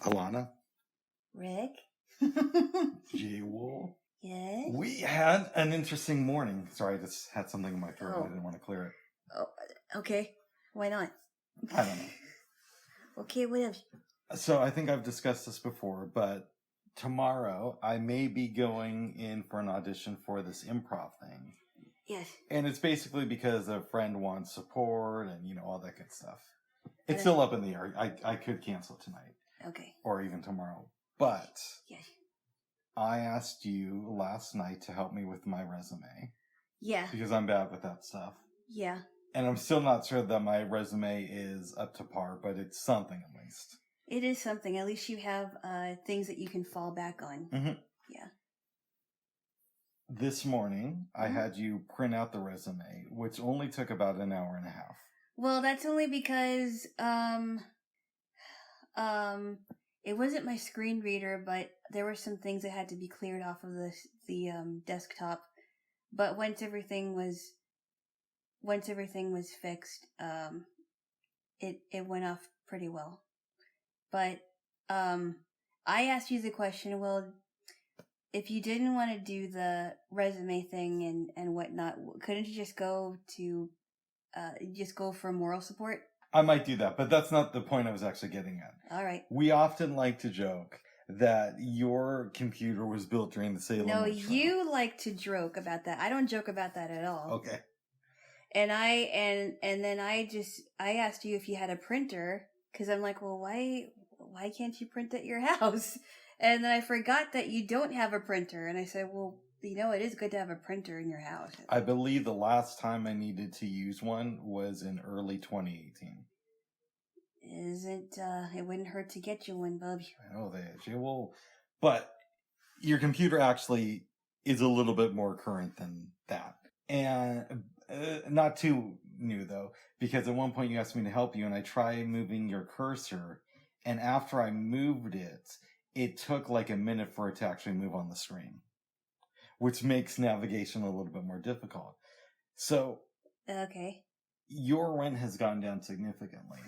Alana? Rick? Jaylo? Yes? We had an interesting morning. Sorry, I just had something in my throat. Oh. I didn't want to clear it. Oh, okay. Why not? I don't know. Okay, whatever. So I think I've discussed this before, but tomorrow I may be going in for an audition for this improv thing. Yes. And it's basically because a friend wants support and, all that good stuff. It's still up in the air. I could cancel tonight. Okay. Or even tomorrow. But Yes. I asked you last night to help me with my resume. Yeah. Because I'm bad with that stuff. Yeah. And I'm still not sure that my resume is up to par, but it's something at least. It is something. At least you have things that you can fall back on. Mm-hmm. Yeah. This morning, I had you print out the resume, which only took about an hour and a half. Well, that's only because it wasn't my screen reader, but there were some things that had to be cleared off of the desktop. But once everything was fixed, it went off pretty well. But I asked you the question, well, if you didn't want to do the resume thing and whatnot, couldn't you just go for moral support? I might do that, but that's not the point I was actually getting at. All right. We often like to joke that your computer was built during the Salem No, witch trial. you like to joke about that. I don't joke about that at all. Okay. And then I asked you if you had a printer, because I'm like, well, why can't you print at your house? And then I forgot that you don't have a printer, and I said, well, it is good to have a printer in your house. I believe the last time I needed to use one was in early 2018. It wouldn't hurt to get you one, bub. I know they will, but your computer actually is a little bit more current than that. And not too new, though, because at one point you asked me to help you, and I tried moving your cursor, and after I moved it, it took like a minute for it to actually move on the screen, which makes navigation a little bit more difficult. So, okay, your rent has gone down significantly.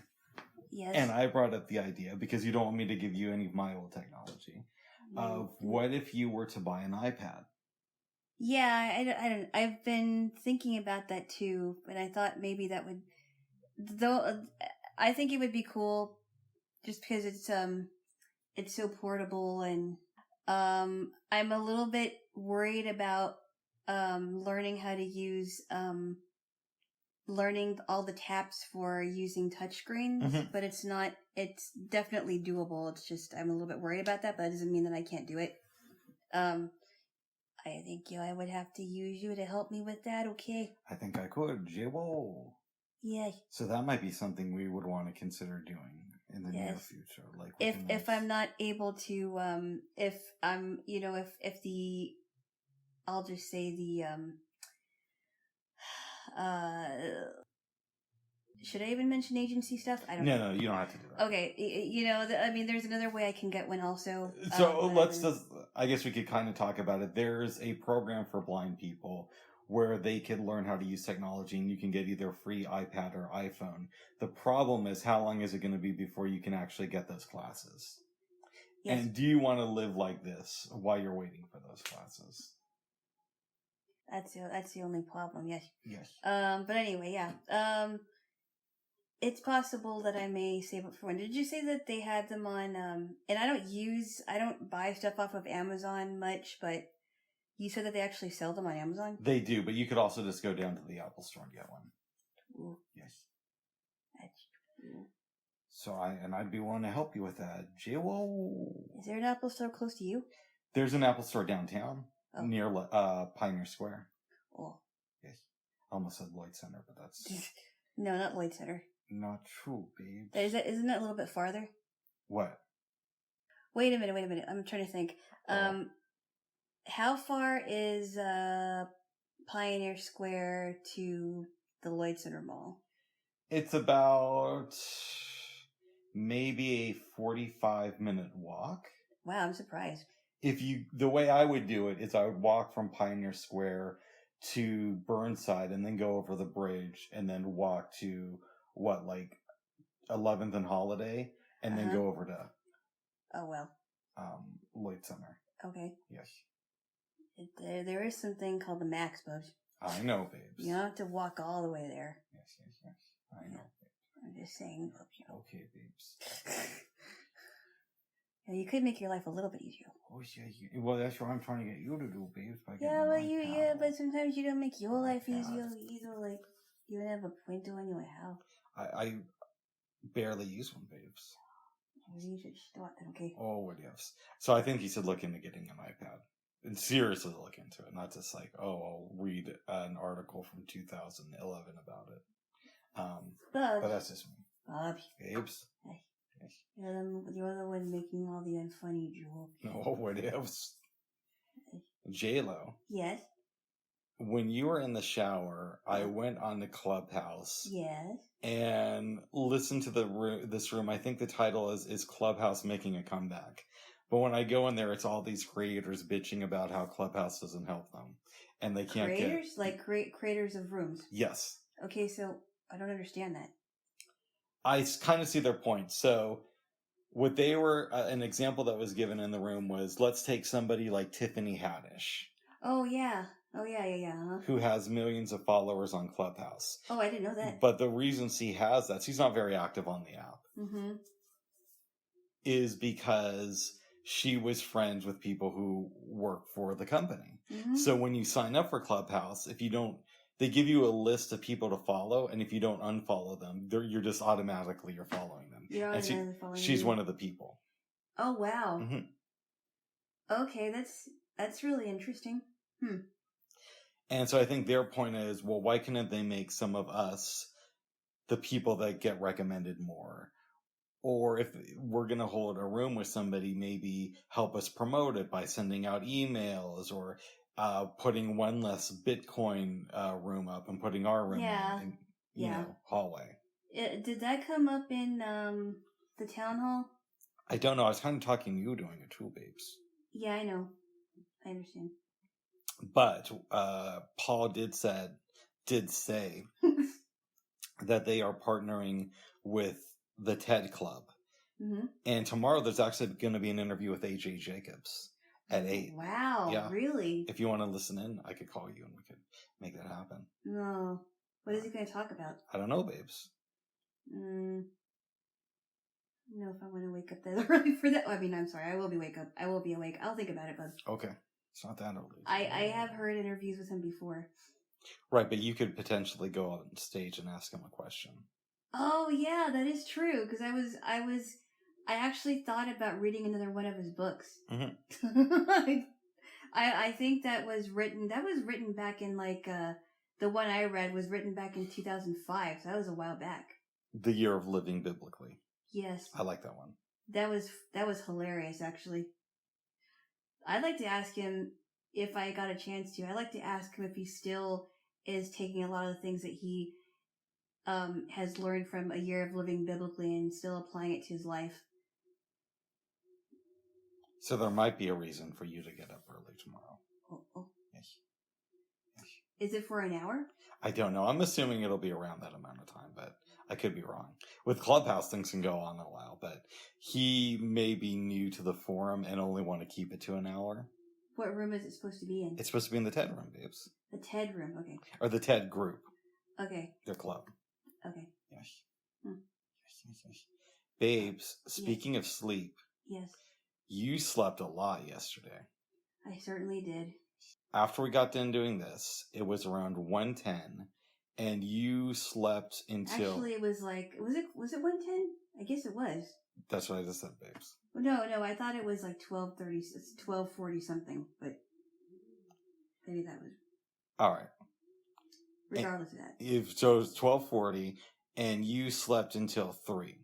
Yes. And I brought up the idea, because you don't want me to give you any of my old technology, of what if you were to buy an iPad? Yeah, I've been thinking about that too, but I thought maybe that would, I think it would be cool just because it's so portable, and I'm a little bit worried about learning how to use learning all the taps for using touchscreens, but it's definitely doable. It's just I'm a little bit worried about that, but that doesn't mean that I can't do it. I think I would have to use you to help me with that, okay? I think I could. Jaylo. Yeah. So that might be something we would want to consider doing in the near future. Like if I'm not able to, if I'm, if the, I'll just say the, should I even mention agency stuff? I don't know. No, you don't have to do that. Okay. There's another way I can get one also. So I guess we could kind of talk about it. There's a program for blind people where they can learn how to use technology, and you can get either a free iPad or iPhone. The problem is, how long is it going to be before you can actually get those classes? Yes. And do you want to live like this while you're waiting for those classes? That's the only problem. Yes. Yes. But anyway, yeah. It's possible that I may save up for one. Did you say that they had them on, and I don't buy stuff off of Amazon much, but you said that they actually sell them on Amazon? They do, but you could also just go down to the Apple Store and get one. Ooh. Yes. That's true. So I'd be willing to help you with that. Jaylo. Is there an Apple Store close to you? There's an Apple Store downtown near Pioneer Square. Oh. Yes. I almost said Lloyd Center, but that's... No, not Lloyd Center. Not true, babe. Isn't that a little bit farther? What? Wait a minute. I'm trying to think. How far is Pioneer Square to the Lloyd Center Mall? It's about maybe a 45-minute walk. Wow, I'm surprised. The way I would do it is I would walk from Pioneer Square to Burnside and then go over the bridge and then walk to 11th and Holiday and then go over to Oh, well. Late summer. Okay. Yes. There is something called the Max, Bubs. I know, babes. You don't have to walk all the way there. Yes. I know, babes. I'm just saying, Bubs. Okay, babes. Yeah, you could make your life a little bit easier. Oh, yeah. Well, that's what I'm trying to get you to do, babes. But sometimes you don't make your life easier either. Like, you don't have a printer on your house. I barely use one, babes. You should start then, okay? Oh, what ifs. So I think he should look into getting an iPad. And seriously look into it. Not just like, I'll read an article from 2011 about it. But that's just me. Bob. Babes? Hey. You're the one making all the unfunny jokes. No, what ifs. Jaylo. Yes. When you were in the shower, I went on the Clubhouse. Yes. And listened to this room. I think the title is Clubhouse Making a Comeback. But when I go in there, it's all these creators bitching about how Clubhouse doesn't help them. And they can't creators? Like creators of rooms? Yes. Okay, so I don't understand that. I kind of see their point. So what they were, an example that was given in the room was, let's take somebody like Tiffany Haddish. Oh, yeah. Uh-huh. Who has millions of followers on Clubhouse. Oh, I didn't know that. But the reason she has that, she's not very active on the app, is because she was friends with people who work for the company. So when you sign up for Clubhouse, they give you a list of people to follow, and if you don't unfollow them, you're just automatically following them. She's one of the people. Oh, wow. Okay, that's really interesting. And so I think their point is, well, why can't they make some of us the people that get recommended more? Or if we're going to hold a room with somebody, maybe help us promote it by sending out emails or putting one less Bitcoin room up and putting our room in hallway. Did that come up in the town hall? I don't know. I was kind of talking to you doing it too, babes. Yeah, I know. I understand. But Paul did say that they are partnering with the TED Club. And tomorrow there's actually going to be an interview with AJ Jacobs at 8. Wow, yeah. Really? If you want to listen in, I could call you and we could make that happen. No. What is he going to talk about? I don't know, babes. I don't know if I want to wake up that early for that. I mean, I'm sorry. I will be awake. I'll think about it, bud. Okay. It's not that early. I have heard interviews with him before. Right, but you could potentially go on stage and ask him a question. Oh, yeah, that is true. Because I actually thought about reading another one of his books. I think that was written back in the one I read was written back in 2005. So that was a while back. The Year of Living Biblically. Yes. I like that one. That was hilarious, actually. I'd like to ask him, if I got a chance to, I'd like to ask him if he still is taking a lot of the things that he has learned from A Year of Living Biblically and still applying it to his life. So there might be a reason for you to get up early tomorrow. Oh. Yes. Is it for an hour? I don't know. I'm assuming it'll be around that amount of time, but I could be wrong. With Clubhouse, things can go on a while, but he may be new to the forum and only want to keep it to an hour. What room is it supposed to be in? It's supposed to be in the TED room, babes. The TED room, okay. Or the TED group. Okay. Their club. Okay. Yes. Yes. Babes, speaking of sleep. Yes. You slept a lot yesterday. I certainly did. After we got done doing this, it was around 1:10, and you slept until... Actually, it was was it 1:10? I guess it was. That's what I just said, babes. No, I thought it was 12:30, 12:40 something, but maybe that was... Alright. Regardless of that. So it was 12:40, and you slept until 3.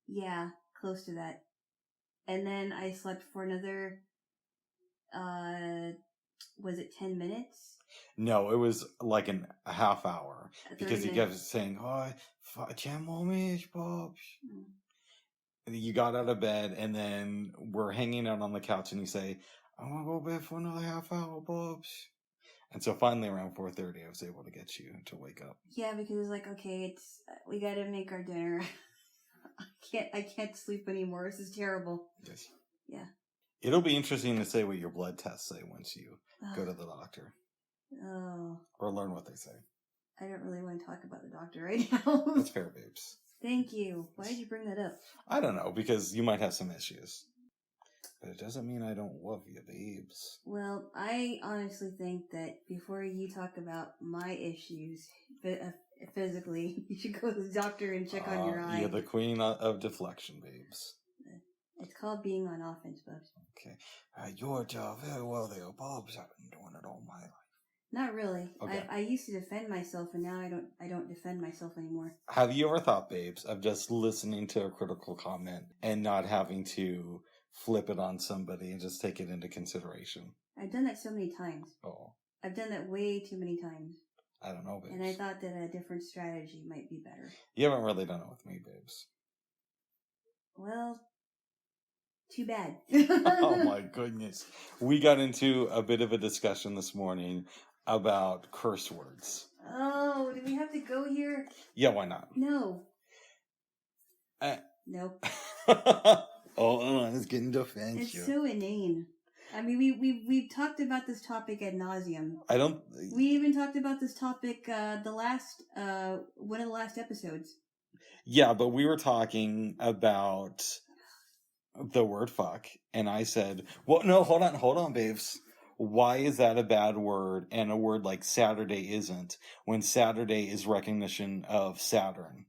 Yeah, close to that. And then I slept for another, was it 10 minutes? No, it was like a half hour. Because he kept saying, "Oh, 10 more minutes, Bob." You got out of bed, and then we're hanging out on the couch, and you say, "I want to go to bed for another half hour, Bob." And so finally around 4:30, I was able to get you to wake up. Yeah, because it was okay, we gotta make our dinner. I can't sleep anymore. This is terrible. Yes. Yeah. It'll be interesting to say what your blood tests say once you go to the doctor. Oh. Or learn what they say. I don't really want to talk about the doctor right now. That's fair, babes. Thank you. Why did you bring that up? I don't know, because you might have some issues. But it doesn't mean I don't love you, babes. Well, I honestly think that before you talk about my issues physically, you should go to the doctor and check on your eye. You're the queen of deflection, babes. It's called being on offense, Bubs. Okay. You're very well there, Bubs. I've been doing it all my life. Not really. Okay. I used to defend myself, and now I don't defend myself anymore. Have you ever thought, babes, of just listening to a critical comment and not having to flip it on somebody and just take it into consideration? I've done that so many times. Oh. I've done that way too many times. I don't know, babes. And I thought that a different strategy might be better. You haven't really done it with me, babes. Well, too bad. Oh my goodness. We got into a bit of a discussion this morning about curse words. Oh, do we have to go here? Yeah, why not? No. Nope. Oh, it's getting defensive. It's so inane. I mean, we've talked about this topic ad nauseum. We even talked about this topic one of the last episodes. Yeah, but we were talking about the word fuck, and I said, well, no, hold on, babes. Why is that a bad word, and a word like Saturday isn't, when Saturday is recognition of Saturn,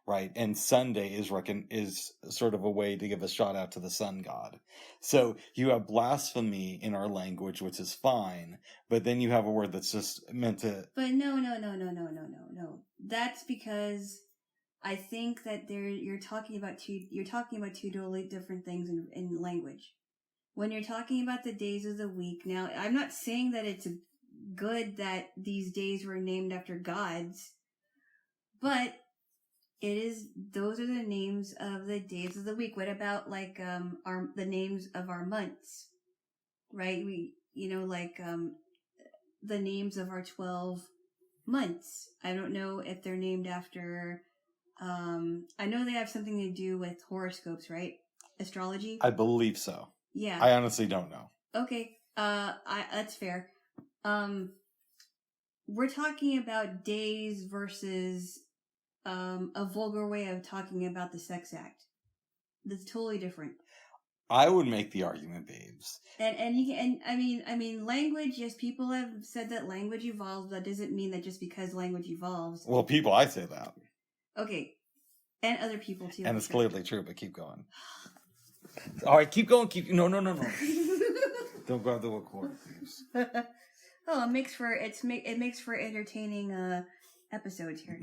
right? And Sunday is sort of a way to give a shout out to the sun god. So you have blasphemy in our language, which is fine, but then you have a word that's just meant to... But no. That's because I think that you're talking about two totally different things in language. When you're talking about the days of the week, now, I'm not saying that it's good that these days were named after gods, but those are the names of the days of the week. What about, like, the names of our months, right? The names of our 12 months. I don't know if they're named after, I know they have something to do with horoscopes, right? Astrology? I believe so. Yeah. I honestly don't know. Okay. That's fair. We're talking about days versus, a vulgar way of talking about the sex act. That's totally different. I would make the argument, babes. I mean, language, yes, people have said that language evolves, but that doesn't mean that just because language evolves. Well, I say that. Okay. And other people too. And it's clearly true, but keep going. All right, keep going. No. Don't grab the recorder, please. Oh, it makes for entertaining episodes here.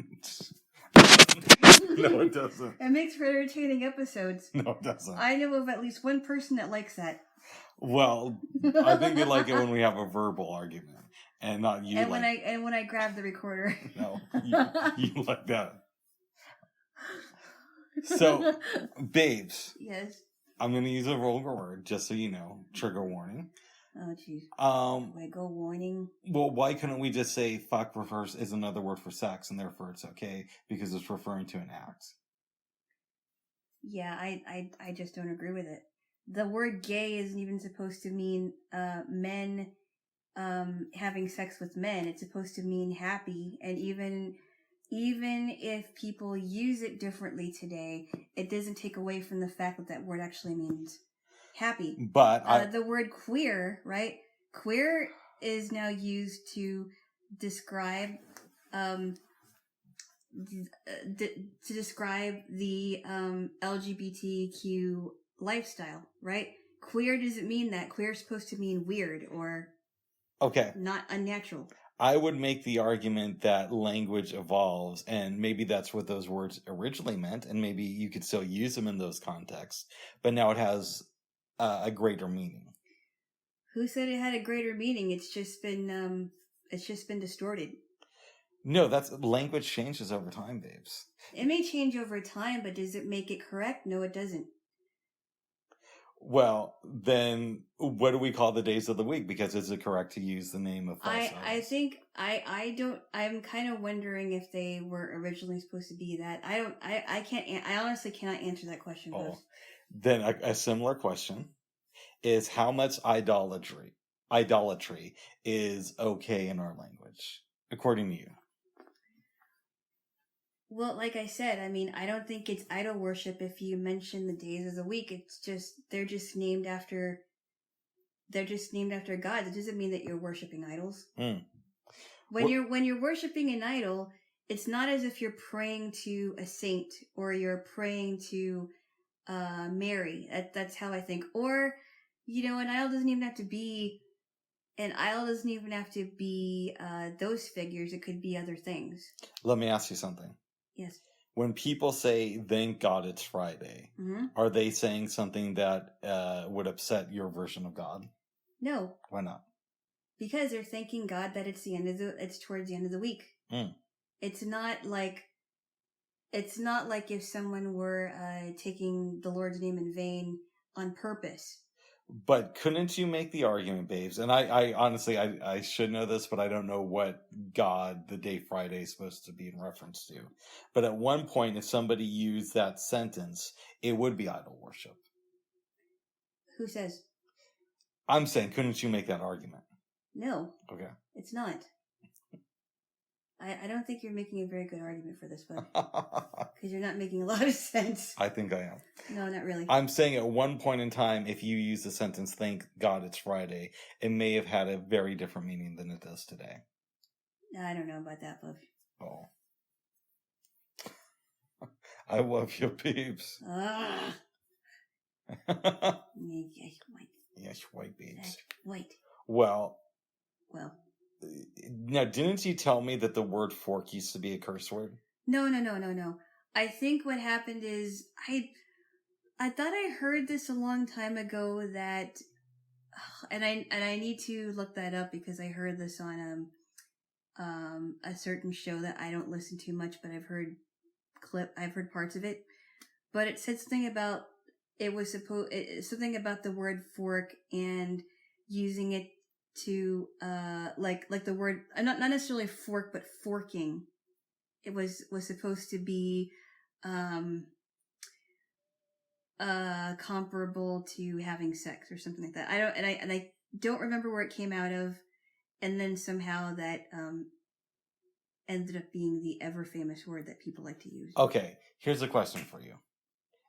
No, it doesn't. It makes for entertaining episodes. No, it doesn't. I know of at least one person that likes that. Well, I think they like it when we have a verbal argument, and not you. And when I grab the recorder. No, you like that. So, babes. Yes. I'm going to use a vulgar word, just so you know. Trigger warning. Oh, jeez. Go warning. Well, why couldn't we just say fuck is another word for sex, and therefore it's okay, because it's referring to an act? Yeah, I just don't agree with it. The word gay isn't even supposed to mean men having sex with men. It's supposed to mean happy, and even if people use it differently today, it doesn't take away from the fact that word actually means happy. But the word queer, right? Queer is now used to describe the LGBTQ lifestyle, right? Queer doesn't mean that. Queer is supposed to mean weird or not unnatural. I would make the argument that language evolves, and maybe that's what those words originally meant, and maybe you could still use them in those contexts, but now it has a greater meaning. Who said it had a greater meaning? It's just been distorted. No, language changes over time, babes. It may change over time, but does it make it correct? No, it doesn't. Well, then what do we call the days of the week? Because is it correct to use the name of false I idols? think I don't. I'm kind of wondering if they were originally supposed to be that. I can't. I honestly cannot answer that question. Oh, Buzz. then a similar question is how much idolatry is okay in our language, according to you? Well, like I said, I mean, I don't think it's idol worship if you mention the days of the week. It's just they're just named after God. It doesn't mean that you're worshiping idols. Mm. When you're worshiping an idol, it's not as if you're praying to a saint or you're praying to Mary. That's how I think. Or, an idol doesn't even have to be those figures. It could be other things. Let me ask you something. Yes. When people say, thank God it's Friday, are they saying something that would upset your version of God? No. Why not? Because they're thanking God that it's towards the end of the week. Mm. It's not like if someone were taking the Lord's name in vain on purpose. But couldn't you make the argument, babes? And I honestly, I should know this, but I don't know what God the day Friday is supposed to be in reference to. But at one point, if somebody used that sentence, it would be idol worship. Who says? I'm saying, couldn't you make that argument? No. Okay. It's not. I don't think you're making a very good argument for this one. Because you're not making a lot of sense. I think I am. No, not really. I'm saying at one point in time, if you use the sentence, thank God it's Friday, it may have had a very different meaning than it does today. I don't know about that, love. Oh. I love you, babes. Ah. Yes, white babes. White. Well. Now, didn't you tell me that the word fork used to be a curse word? No. I think what happened is I thought I heard this a long time ago that, and I need to look that up because I heard this on a certain show that I don't listen to much, but I've heard parts of it. But it said something about something about the word fork and using it to like the word not necessarily fork but forking. It was supposed to be comparable to having sex or something like that. I don't remember where it came out of, and then somehow that ended up being the ever famous word that people like to use. Okay, here's a question for you.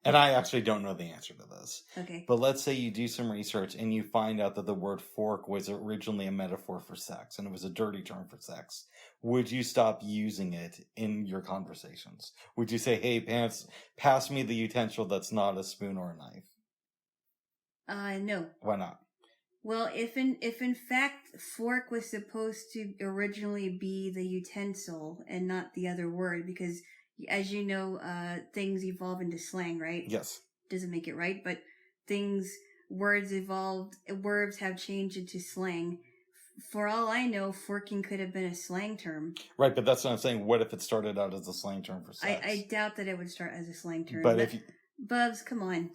And I actually don't know the answer to this. Okay. But let's say you do some research and you find out that the word fork was originally a metaphor for sex and it was a dirty term for sex. Would you stop using it in your conversations? Would you say, hey, pass me the utensil that's not a spoon or a knife? No. Why not? Well, if in fact fork was supposed to originally be the utensil and not the other word, because as you know, things evolve into slang, right? Yes. Doesn't make it right, but words evolved, verbs have changed into slang. For all I know, forking could have been a slang term. Right, but that's what I'm saying. What if it started out as a slang term for sex? I doubt that it would start as a slang term. But if you... Bubs, come on.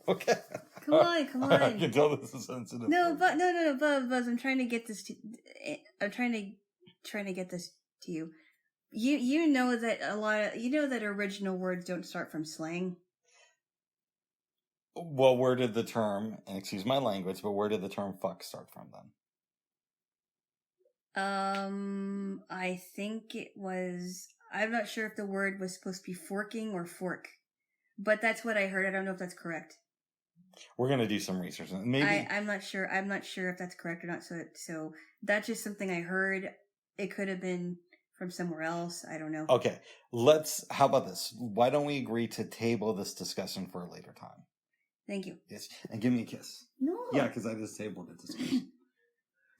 Okay. Come on. I can tell this is sensitive. No, Bubs, I'm trying to get this to get this to you. You know that that original words don't start from slang. Well, where did the term, and excuse my language, but where did the term fuck start from then? I think it was, I'm not sure if the word was supposed to be forking or fork, but that's what I heard. I don't know if that's correct. We're going to do some research. Maybe I'm not sure if that's correct or not. So that's just something I heard. It could have been from somewhere else. I don't know. Okay. How about this? Why don't we agree to table this discussion for a later time? Thank you. Yes. And give me a kiss. No. Yeah, because I just tabled it.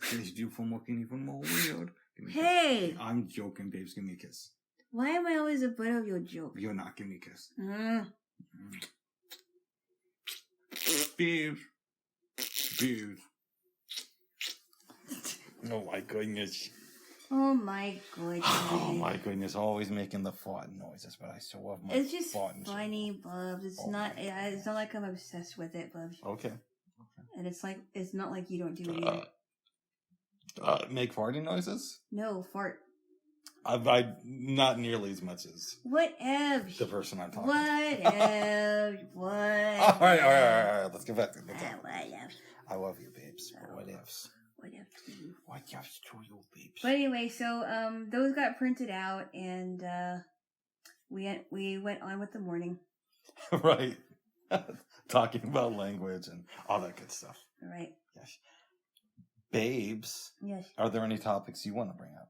Please do for more weird. Hey! I'm joking, babes. Give me a kiss. Why am I always a butt of your joke? You're not. Give me a kiss. Babes. Oh my goodness. Oh my goodness. Oh my goodness, always making the farting noises, but I still love my It's just farting funny, sound. Bubs. It's Oh not. my It's not like I'm obsessed with it, Bubs. Okay. And it's not like you don't do it either. Make farting noises? No, fart. I not nearly as much as Whatevs. the person I'm talking to. Whatevs. What? All right. Let's get back to the topic. Whatevs. I love you, babes. What ifs? Whatevs. What ifs to you, babes? But anyway, so those got printed out, and we went on with the morning. Right. Talking about language and all that good stuff. All right. Yes. Babes. Yes. Are there any topics you want to bring up?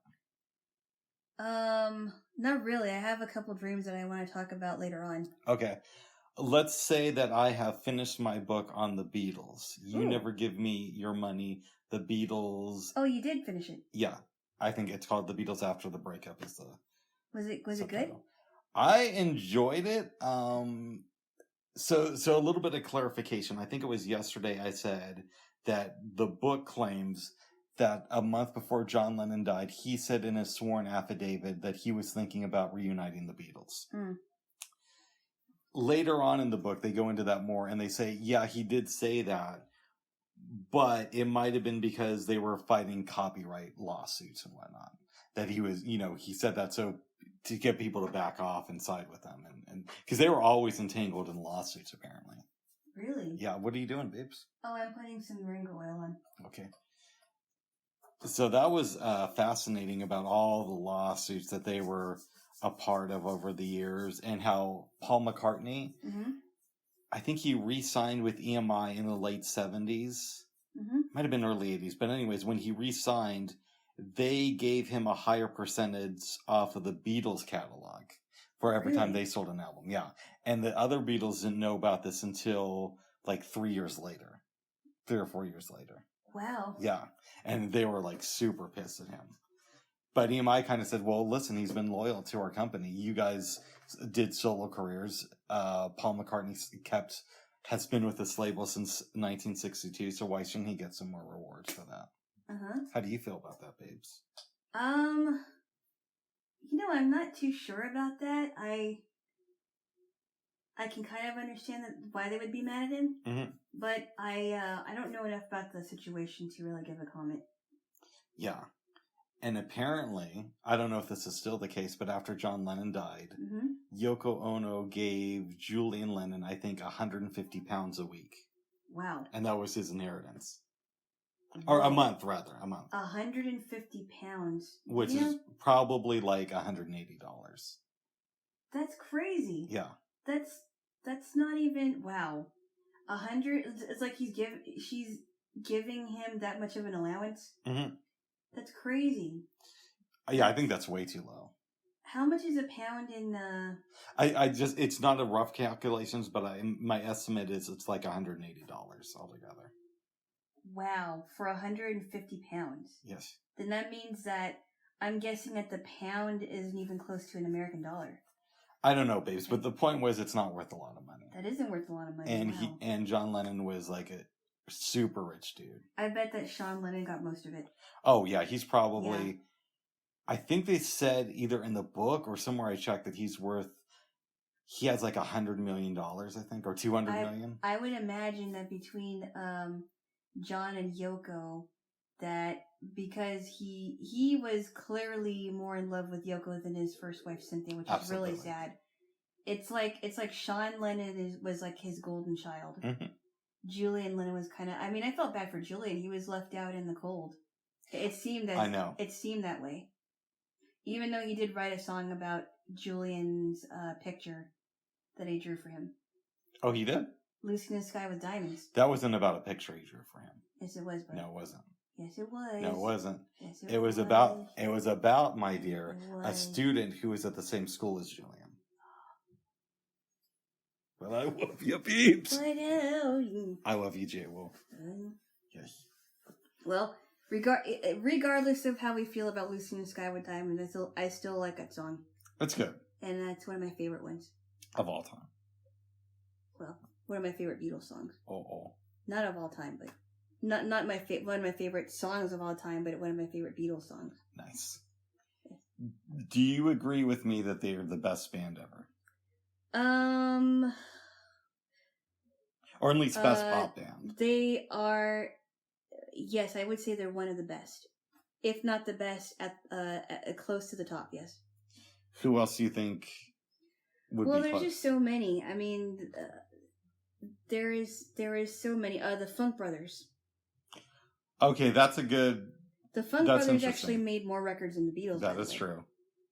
Not really. I have a couple dreams that I want to talk about later on. Okay. Let's say that I have finished my book on the Beatles. You never give me your money. The Beatles. Oh, you did finish it. Yeah. I think it's called The Beatles After the Breakup is the Was it good? I enjoyed it. So a little bit of clarification. I think it was yesterday I said that the book claims that a month before John Lennon died, he said in his sworn affidavit that he was thinking about reuniting the Beatles. Later on in the book, they go into that more and they say, yeah, he did say that, but it might have been because they were fighting copyright lawsuits and whatnot. That he was, he said that so to get people to back off and side with them. And because they were always entangled in lawsuits, apparently. Really? Yeah. What are you doing, babes? Oh, I'm putting some Ringo oil on. Okay. So that was fascinating about all the lawsuits that they were a part of over the years and how Paul McCartney, I think he re-signed with EMI in the late 70s. Might have been early 80s. But anyways, when he re-signed, they gave him a higher percentage off of the Beatles catalog for every time they sold an album. Yeah. And the other Beatles didn't know about this until like 3 or 4 years later. Wow. Yeah. And they were like super pissed at him. But EMI kind of said, well, listen, he's been loyal to our company. You guys did solo careers. Paul McCartney has been with this label since 1962. So why shouldn't he get some more rewards for that? How do you feel about that, babes? I'm not too sure about that. I can kind of understand why they would be mad at him, but I don't know enough about the situation to really give a comment. Yeah. And apparently, I don't know if this is still the case, but after John Lennon died, Yoko Ono gave Julian Lennon, I think, 150 pounds a week. Wow. And that was his inheritance. Or a month, rather. A month. 150 pounds. Which is probably like $180. That's crazy. Yeah. That's not even, wow. 100, it's like she's giving him that much of an allowance? That's crazy. Yeah, I think that's way too low. How much is a pound in it's not a rough calculations, but my estimate is it's like $180 altogether. Wow, for 150 pounds. Yes. Then that means that I'm guessing that the pound isn't even close to an American dollar. I don't know, babes, but the point was it's not worth a lot of money. That isn't worth a lot of money. And and John Lennon was like a super rich dude. I bet that Sean Lennon got most of it. Oh yeah, he's probably. Yeah. I think they said either in the book or somewhere I checked that he has like $100 million, I think, or $200 million. I would imagine that between John and Yoko, that because he was clearly more in love with Yoko than his first wife Cynthia, which is really sad. It's like Sean Lennon was like his golden child. Julian Lennon was kind of. I mean, I felt bad for Julian. He was left out in the cold. It seemed that way. Even though he did write a song about Julian's picture that he drew for him. Oh, he did? Lucy in the Sky with Diamonds. That wasn't about a picture he drew for him. Yes, it was. No, it wasn't. Yes, it was. No, it wasn't. Yes, it was. It was about, my dear, a student who was at the same school as Julian. Well, I love you, peeps. I love you, Jaylo. Yes. Well, regardless of how we feel about Lucy in the Sky with Diamonds, I still like that song. That's good. And that's one of my favorite ones. Of all time. Well, one of my favorite Beatles songs. Oh. Not of all time, but not one of my favorite songs of all time, but one of my favorite Beatles songs. Nice. Do you agree with me that they are the best band ever? Or at least best pop band? They are, yes, I would say they're one of the best. If not the best, at close to the top, yes. Who else do you think would be Well, there's close? just so many. I mean, there is so many. The Funk Brothers. Okay, that's a good... The Funk Brothers actually made more records than the Beatles. That is true.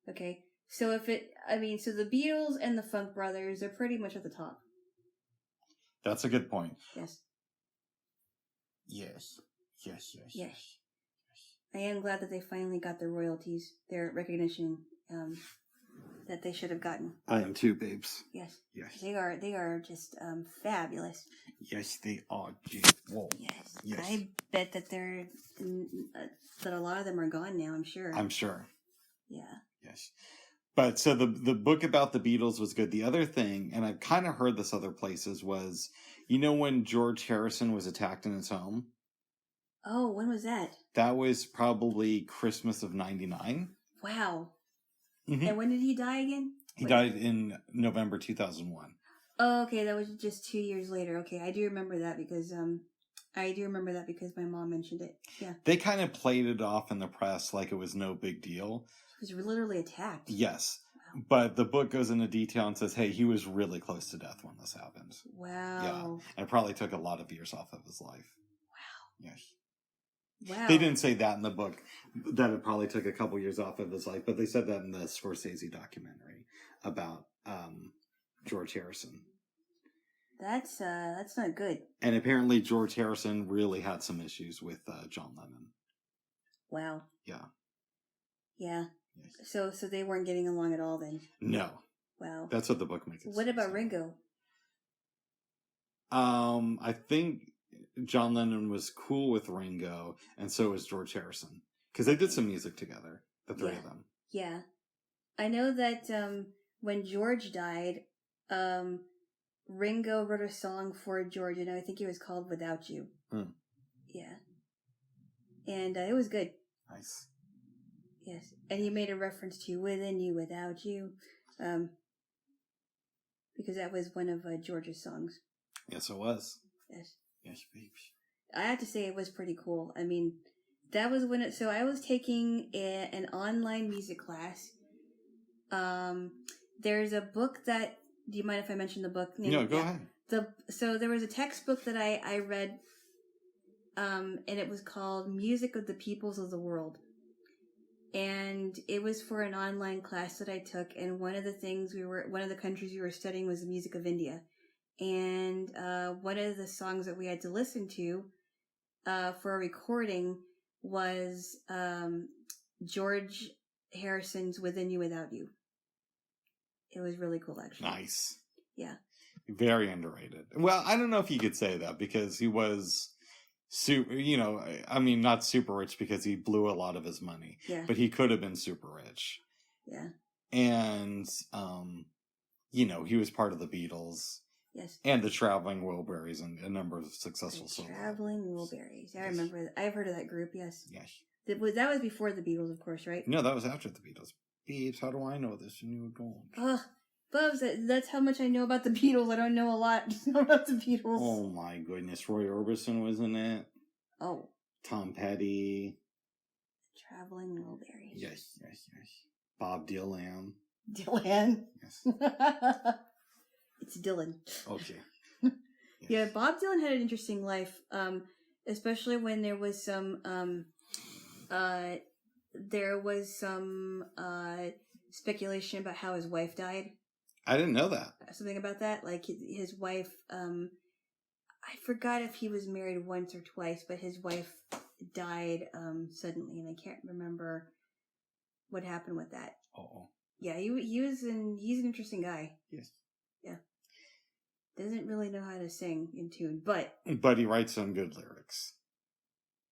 Okay, so so the Beatles and the Funk Brothers are pretty much at the top. That's a good point. Yes. Yes. I am glad that they finally got their royalties, their recognition that they should have gotten. I am too, babes. Yes. They are just fabulous. Yes, they are. Whoa. Yes. I bet that that a lot of them are gone now. I'm sure. Yeah. Yes. But so the book about the Beatles was good. The other thing, and I've kind of heard this other places, was, you know, when George Harrison was attacked in his home? Oh, when was that? That was probably Christmas of '99. Wow. Mm-hmm. And when did he die again? He died in November 2001. Oh, okay. That was just 2 years later. Okay, I do remember that because my mom mentioned it. Yeah. They kind of played it off in the press like it was no big deal. He was literally attacked. Yes. Wow. But the book goes into detail and says, hey, he was really close to death when this happened. Wow. Yeah. And it probably took a lot of years off of his life. Wow. Yes. Wow. They didn't say that in the book, that it probably took a couple years off of his life, but they said that in the Scorsese documentary about George Harrison. That's not good. And apparently George Harrison really had some issues with John Lennon. Wow. Yeah. Yeah. Yes. So they weren't getting along at all then? No. Wow. That's what the book makes it. What about Ringo? I think John Lennon was cool with Ringo, and so was George Harrison. Because they did some music together, the three of them. Yeah. I know that when George died, Ringo wrote a song for George, and I think it was called Without You. Mm. Yeah. And it was good. Nice. Yes. And he made a reference to Within You, Without You, because that was one of George's songs. Yes, it was. Yes. Yes, baby. I have to say it was pretty cool. I mean, that was when so I was taking an online music class. There's a book that, do you mind if I mention the book name? No, go ahead. So there was a textbook that I read, and it was called Music of the Peoples of the World. And it was for an online class that I took, and one of the countries we were studying was the music of India. And one of the songs that we had to listen to for a recording was George Harrison's Within You, Without You. It was really cool, actually. Nice. Yeah. Very underrated. Well, I don't know if you could say that, because he was super, not super rich because he blew a lot of his money. Yeah. But he could have been super rich. Yeah. And, he was part of the Beatles. Yes. And the Traveling Wilburys and a number of successful solo. Traveling Wilburys. I remember. I've heard of that group, yes. Yes. That was before the Beatles, of course, right? No, that was after the Beatles. Babes, how do I know this? And you were going. Ugh. Bubs, that's how much I know about the Beatles. I don't know a lot about the Beatles. Oh my goodness. Roy Orbison was in it. Oh. Tom Petty. Traveling Wilburys. Yes. Bob Dylan. Dylan? Yes. It's Dylan. Okay. Yes. Yeah, Bob Dylan had an interesting life, especially when there was some speculation about how his wife died. I didn't know that. Something about that, like his wife. I forgot if he was married once or twice, but his wife died suddenly, and I can't remember what happened with that. Oh. Yeah, he's an interesting guy. Yes. Yeah. Doesn't really know how to sing in tune, but he writes some good lyrics.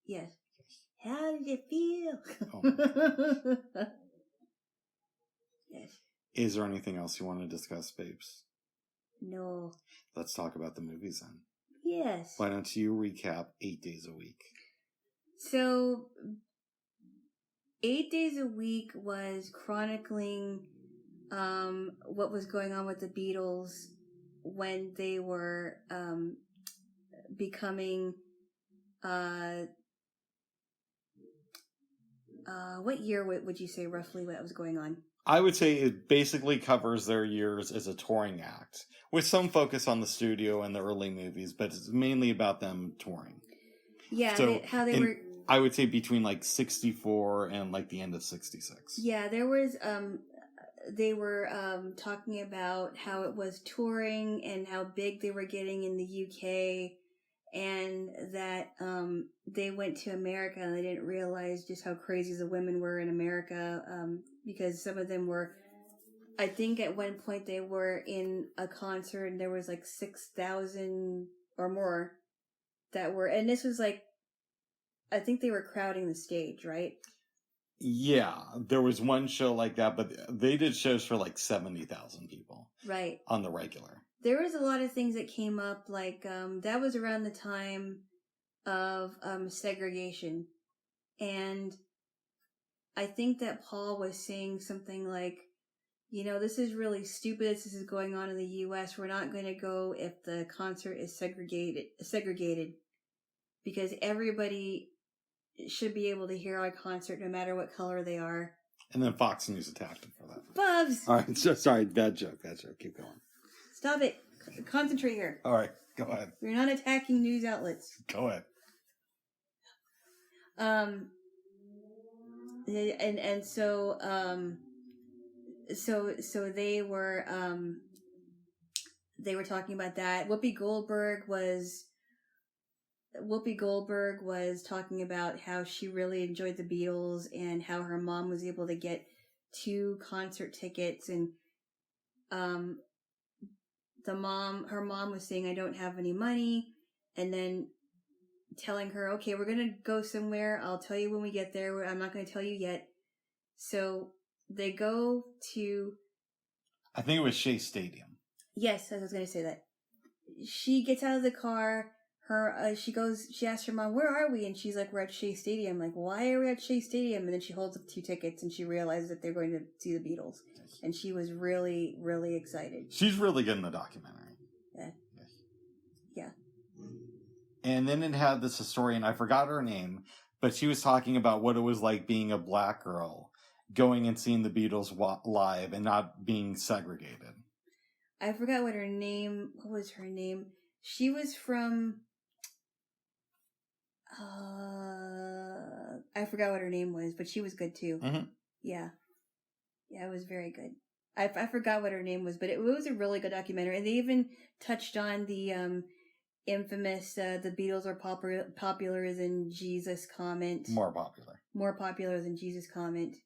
Yes. How did it feel? Oh. Yes. Is there anything else you want to discuss, babes? No. Let's talk about the movies then. Yes. Why don't you recap 8 Days a Week? So, 8 Days a Week was chronicling what was going on with the Beatles when they were becoming what year would you say roughly what was going on? I would say it basically covers their years as a touring act, with some focus on the studio and the early movies, but it's mainly about them touring. Yeah, So, how they were. I would say between like 64 and like the end of 66. Yeah, there was. They were talking about how it was touring and how big they were getting in the UK, and that they went to America and they didn't realize just how crazy the women were in America, because some of them were. I think at one point they were in a concert and there was like 6,000 or more that were, and this was like, I think they were crowding the stage, right? Yeah, there was one show like that, but they did shows for like 70,000 people. Right. On the regular. There was a lot of things that came up, like, that was around the time of segregation. And I think that Paul was saying something like, this is really stupid. This is going on in the U.S. We're not going to go if the concert is segregated, because everybody should be able to hear our concert no matter what color they are. And then Fox News attacked him for that. Bubs! All right, sorry, bad joke. Keep going. Stop it. Concentrate here. All right, go ahead. We're not attacking news outlets. Go ahead. So they were talking about that. Whoopi Goldberg was talking about how she really enjoyed the Beatles and how her mom was able to get 2 concert tickets, and her mom was saying, I don't have any money, and then telling her, okay, we're going to go somewhere. I'll tell you when we get there. I'm not going to tell you yet. So they go to... I think it was Shea Stadium. Yes, I was going to say that. She gets out of the car. She asks her mom, where are we? And she's like, we're at Shea Stadium. Like, why are we at Shea Stadium? And then she holds up 2 tickets and she realizes that they're going to see the Beatles. And she was really, really excited. She's really good in the documentary. Yeah. Yes. Yeah. And then it had this historian, I forgot her name, but she was talking about what it was like being a black girl, going and seeing the Beatles live and not being segregated. I forgot what was her name? She was from... I forgot what her name was, but she was good too. Mm-hmm. Yeah. Yeah, it was very good. I forgot what her name was, but it was a really good documentary. And they even touched on the infamous, the Beatles are popular than Jesus comment. More popular than Jesus comment.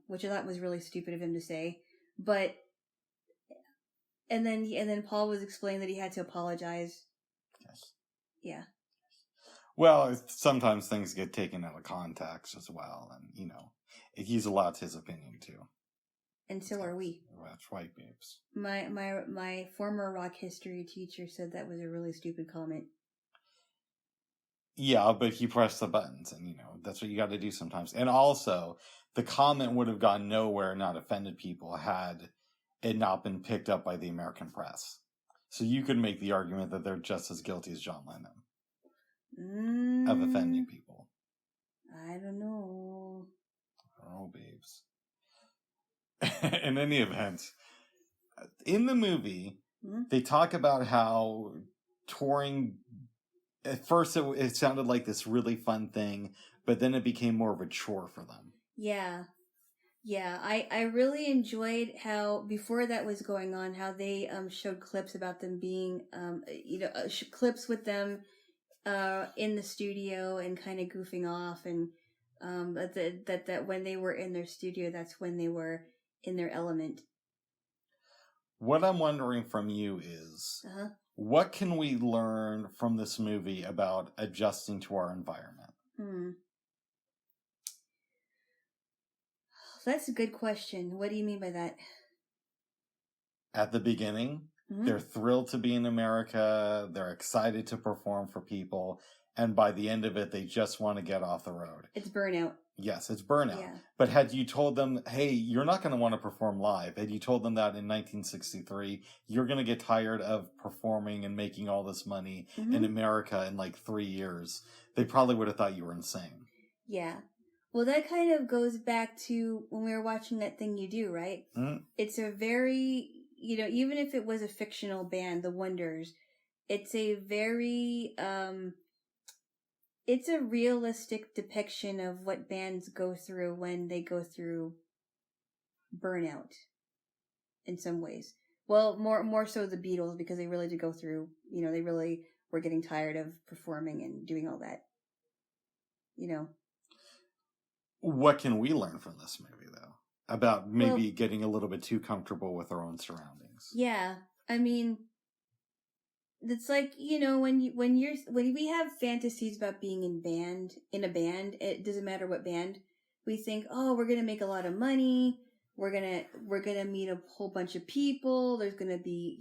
Which I thought was really stupid of him to say. But, and then Paul was explaining that he had to apologize. Yes. Yeah. Well, sometimes things get taken out of context as well, and, he's allowed his opinion too. And so are we. That's right, babes. My former rock history teacher said that was a really stupid comment. Yeah, but he pressed the buttons, and, that's what you got to do sometimes. And also, the comment would have gone nowhere, not offended people, had it not been picked up by the American press. So you could make the argument that they're just as guilty as John Lennon. Of offending people. I don't know. Oh, babes. In any event, in the movie, they talk about how touring, at first it sounded like this really fun thing, but then it became more of a chore for them. Yeah. Yeah, I really enjoyed how, before that was going on, how they showed clips about them being, clips with them in the studio and kind of goofing off, and that when they were in their studio, that's when they were in their element. What I'm wondering from you is, what can we learn from this movie about adjusting to our environment? That's a good question. What do you mean by that? At the beginning, Mhm. They're thrilled to be in America. They're excited to perform for people. And by the end of it, they just want to get off the road. It's burnout. Yes, it's burnout. Yeah. But had you told them, hey, you're not going to want to perform live, had you told them that in 1963, you're going to get tired of performing and making all this money in America in like 3 years, they probably would have thought you were insane. Yeah. Well, that kind of goes back to when we were watching That Thing You Do, right? Mm. It's a very, even if it was a fictional band, The Wonders, it's a very, it's a realistic depiction of what bands go through when they go through burnout in some ways. Well, more so the Beatles, because they really did go through, they really were getting tired of performing and doing all that. What can we learn from this movie, though? About maybe getting a little bit too comfortable with our own surroundings. Yeah. I mean, it's like, when we have fantasies about being in a band, it doesn't matter what band, we think, oh, we're going to make a lot of money. We're going to meet a whole bunch of people. There's going to be,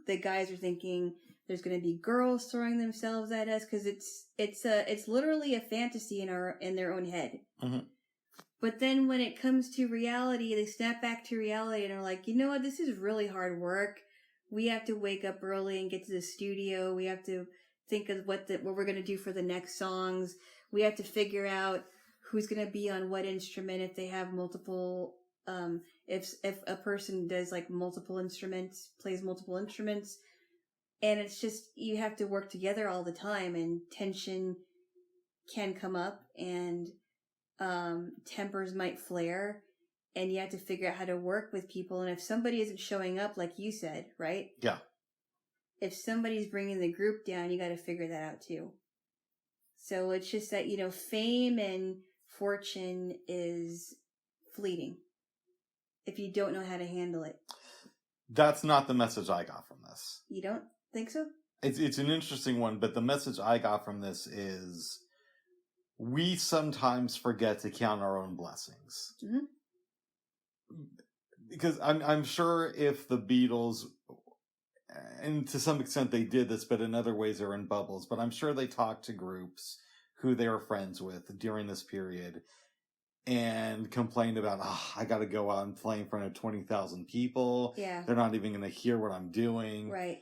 the guys are thinking there's going to be girls throwing themselves at us, because it's literally a fantasy in their own head. Mm-hmm. But then when it comes to reality, they snap back to reality and are like, you know what? This is really hard work. We have to wake up early and get to the studio. We have to think of what we're going to do for the next songs. We have to figure out who's going to be on what instrument, if they have multiple, if a person does like multiple instruments, plays multiple instruments. And it's just, you have to work together all the time, and tension can come up, and tempers might flare, and you have to figure out how to work with people. And if somebody isn't showing up, like you said, right? Yeah. If somebody's bringing the group down, you got to figure that out too. So it's just that, fame and fortune is fleeting if you don't know how to handle it. That's not the message I got from this. You don't think so? It's an interesting one, but the message I got from this is we sometimes forget to count our own blessings. Mm-hmm. Because I'm sure if the Beatles, and to some extent they did this, but in other ways they're in bubbles, but I'm sure they talked to groups who they were friends with during this period and complained about, I got to go out and play in front of 20,000 people. Yeah. They're not even going to hear what I'm doing. Right.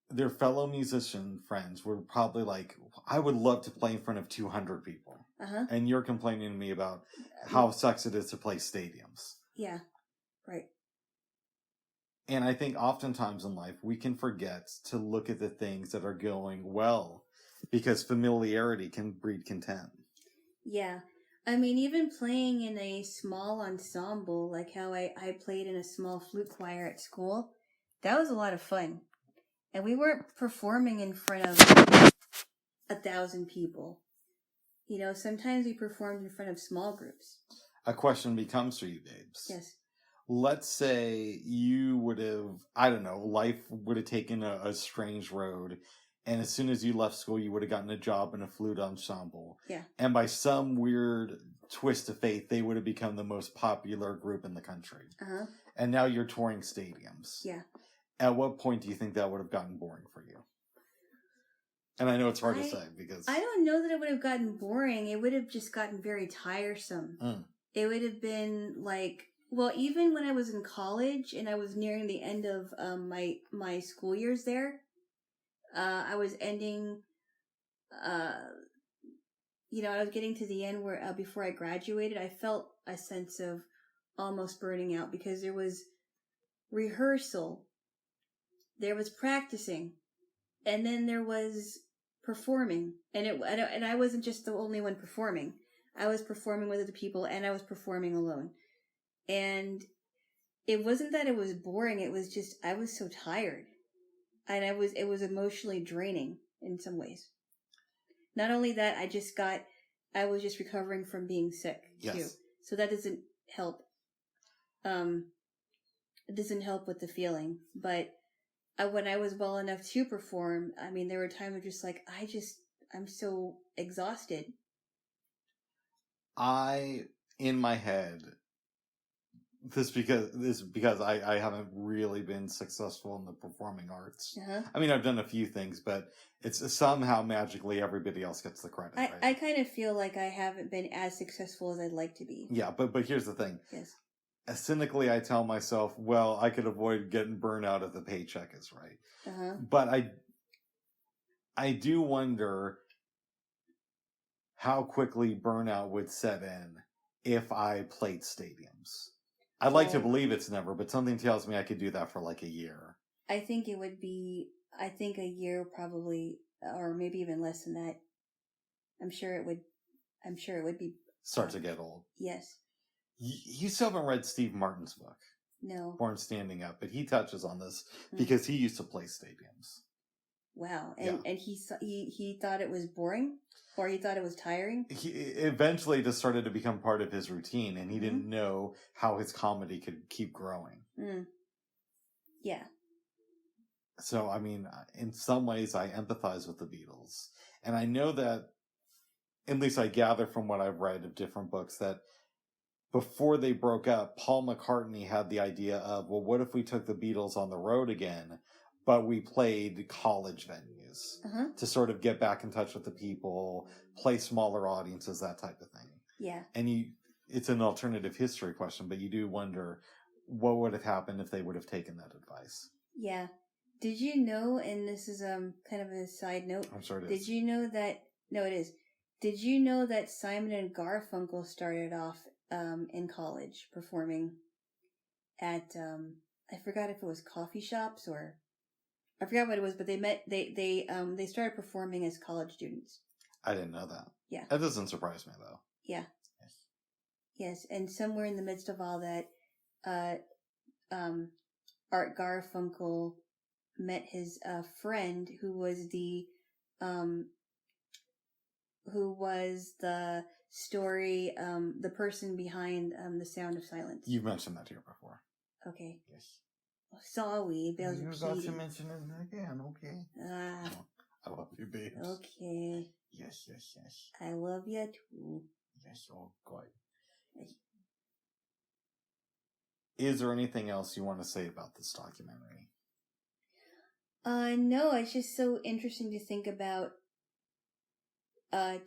Their fellow musician friends were probably like, I would love to play in front of 200 people. Uh-huh. And you're complaining to me about how sucks it is to play stadiums. Yeah. Right. And I think oftentimes in life, we can forget to look at the things that are going well, because familiarity can breed contempt. Yeah. I mean, even playing in a small ensemble, like how I played in a small flute choir at school, that was a lot of fun. And we weren't performing in front of 1,000 people. Sometimes we performed in front of small groups. A question becomes for you, Babes. Yes. Let's say you would have, I don't know, life would have taken a strange road, and as soon as you left school, you would have gotten a job in a flute ensemble. Yeah. And by some weird twist of fate, they would have become the most popular group in the country. Uh-huh. And now you're touring stadiums. Yeah. At what point do you think that would have gotten boring for you? And I know it's hard to say, because I don't know that it would have gotten boring. It would have just gotten very tiresome. It would have been like, well, even when I was in college and I was nearing the end of my school years there, I was ending, I was getting to the end where before I graduated, I felt a sense of almost burning out, because there was rehearsal, there was practicing, and then there was performing, and I wasn't just the only one performing. I was performing with other people, and I was performing alone. And it wasn't that it was boring, it was just, I was so tired. And it was emotionally draining in some ways. Not only that, I was just recovering from being sick, too. Yes. So that doesn't help. It doesn't help with the feeling. But when I was well enough to perform, I mean, there were times where just like, I'm so exhausted. In my head, this because I haven't really been successful in the performing arts. Uh-huh. I mean, I've done a few things, but it's somehow magically everybody else gets the credit. Right? I kind of feel like I haven't been as successful as I'd like to be. Yeah, but here's the thing. Yes. Cynically, I tell myself, well, I could avoid getting burned out if the paycheck is right. Uh-huh. But I do wonder how quickly burnout would set in if I played stadiums. I'd like to believe it's never, but something tells me I could do that for like a year. I think it would be, I think a year probably, or maybe even less than that. I'm sure it would be. Start to get old. Yes. You still haven't read Steve Martin's book. No. Born Standing Up, but he touches on this because he used to play stadiums. Wow. And he thought it was boring? Or he thought it was tiring? He eventually just started to become part of his routine, and he didn't know how his comedy could keep growing. Mm. Yeah. So, I mean, in some ways, I empathize with the Beatles. And I know that, at least I gather from what I've read of different books, that before they broke up, Paul McCartney had the idea of, well, what if we took the Beatles on the road again, but we played college venues to sort of get back in touch with the people, play smaller audiences, that type of thing. Yeah. And it's an alternative history question, but you do wonder what would have happened if they would have taken that advice. Yeah. Did you know, and this is kind of a side note. I'm sure it is. Did you know that, no, it is. Did you know that Simon and Garfunkel started off in college performing at, I forgot if it was coffee shops or, I forgot what it was, but they started performing as college students. I didn't know that. Yeah. That doesn't surprise me, though. Yeah. Yes, and somewhere in the midst of all that, Art Garfunkel met his friend who was the story, the person behind The Sound of Silence. You've mentioned that here before. Okay. Yes. Sorry, Bill's You're about to mention it again, okay? I love you, babes. Okay. Yes. I love you too. Yes, oh God. Is there anything else you want to say about this documentary? No, it's just so interesting to think about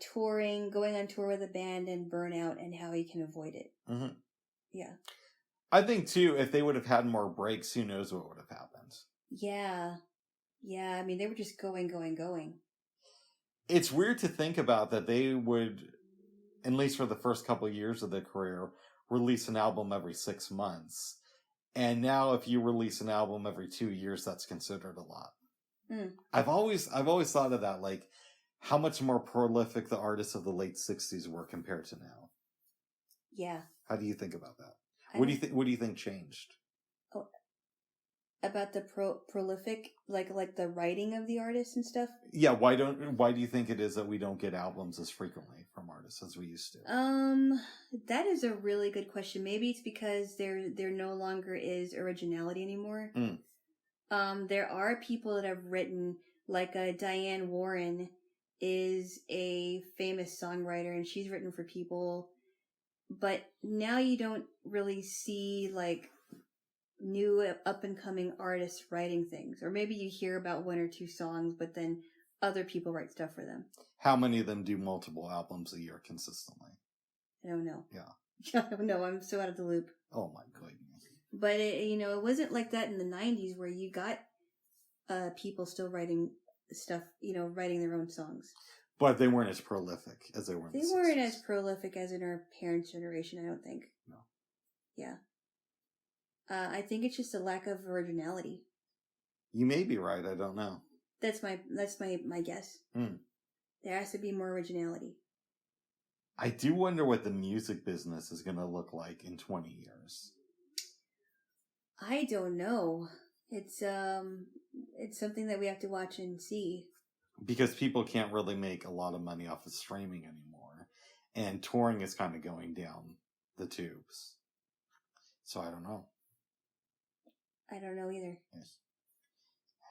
touring, going on tour with a band and burnout and how you can avoid it. Mm-hmm. Yeah. I think, too, if they would have had more breaks, who knows what would have happened. Yeah. Yeah, I mean, they were just going. It's weird to think about that they would, at least for the first couple of years of their career, release an album every 6 months. And now if you release an album every 2 years, that's considered a lot. Mm. I've always thought of that, like, how much more prolific the artists of the late 60s were compared to now. Yeah. How do you think about that? What do you think changed? Oh, about the prolific, like the writing of the artists and stuff? Yeah, why do you think it is that we don't get albums as frequently from artists as we used to? That is a really good question. Maybe it's because there no longer is originality anymore. There are people that have written, like Diane Warren is a famous songwriter and she's written for people, but now you don't really see like new up and coming artists writing things, or maybe you hear about one or two songs, but then other people write stuff for them. How many of them do multiple albums a year consistently? I don't know. Yeah. I don't know. I'm so out of the loop. Oh my goodness. But it wasn't like that in the 90s where you got people still writing stuff, writing their own songs. But they weren't as prolific as they were in the 60s. They weren't as prolific as in our parents' generation, I don't think. No. Yeah. I think it's just a lack of originality. You may be right. I don't know. That's my guess. There has to be more originality. I do wonder what the music business is going to look like in 20 years. I don't know. It's something that we have to watch and see. Because people can't really make a lot of money off of streaming anymore. And touring is kind of going down the tubes. So I don't know. I don't know either. Yes.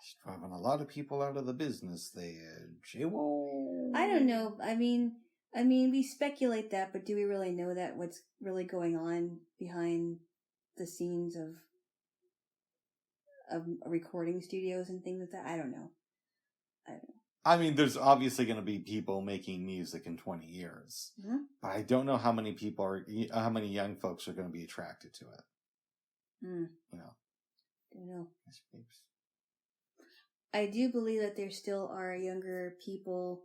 It's driving a lot of people out of the business there. Jaylo. I don't know. I mean, we speculate that, but do we really know that what's really going on behind the scenes of recording studios and things like that. I don't know. I mean, there's obviously going to be people making music in 20 years, Mm-hmm. but I don't know how many young folks are going to be attracted to it. Mm. You know. Don't know. I do believe that there still are younger people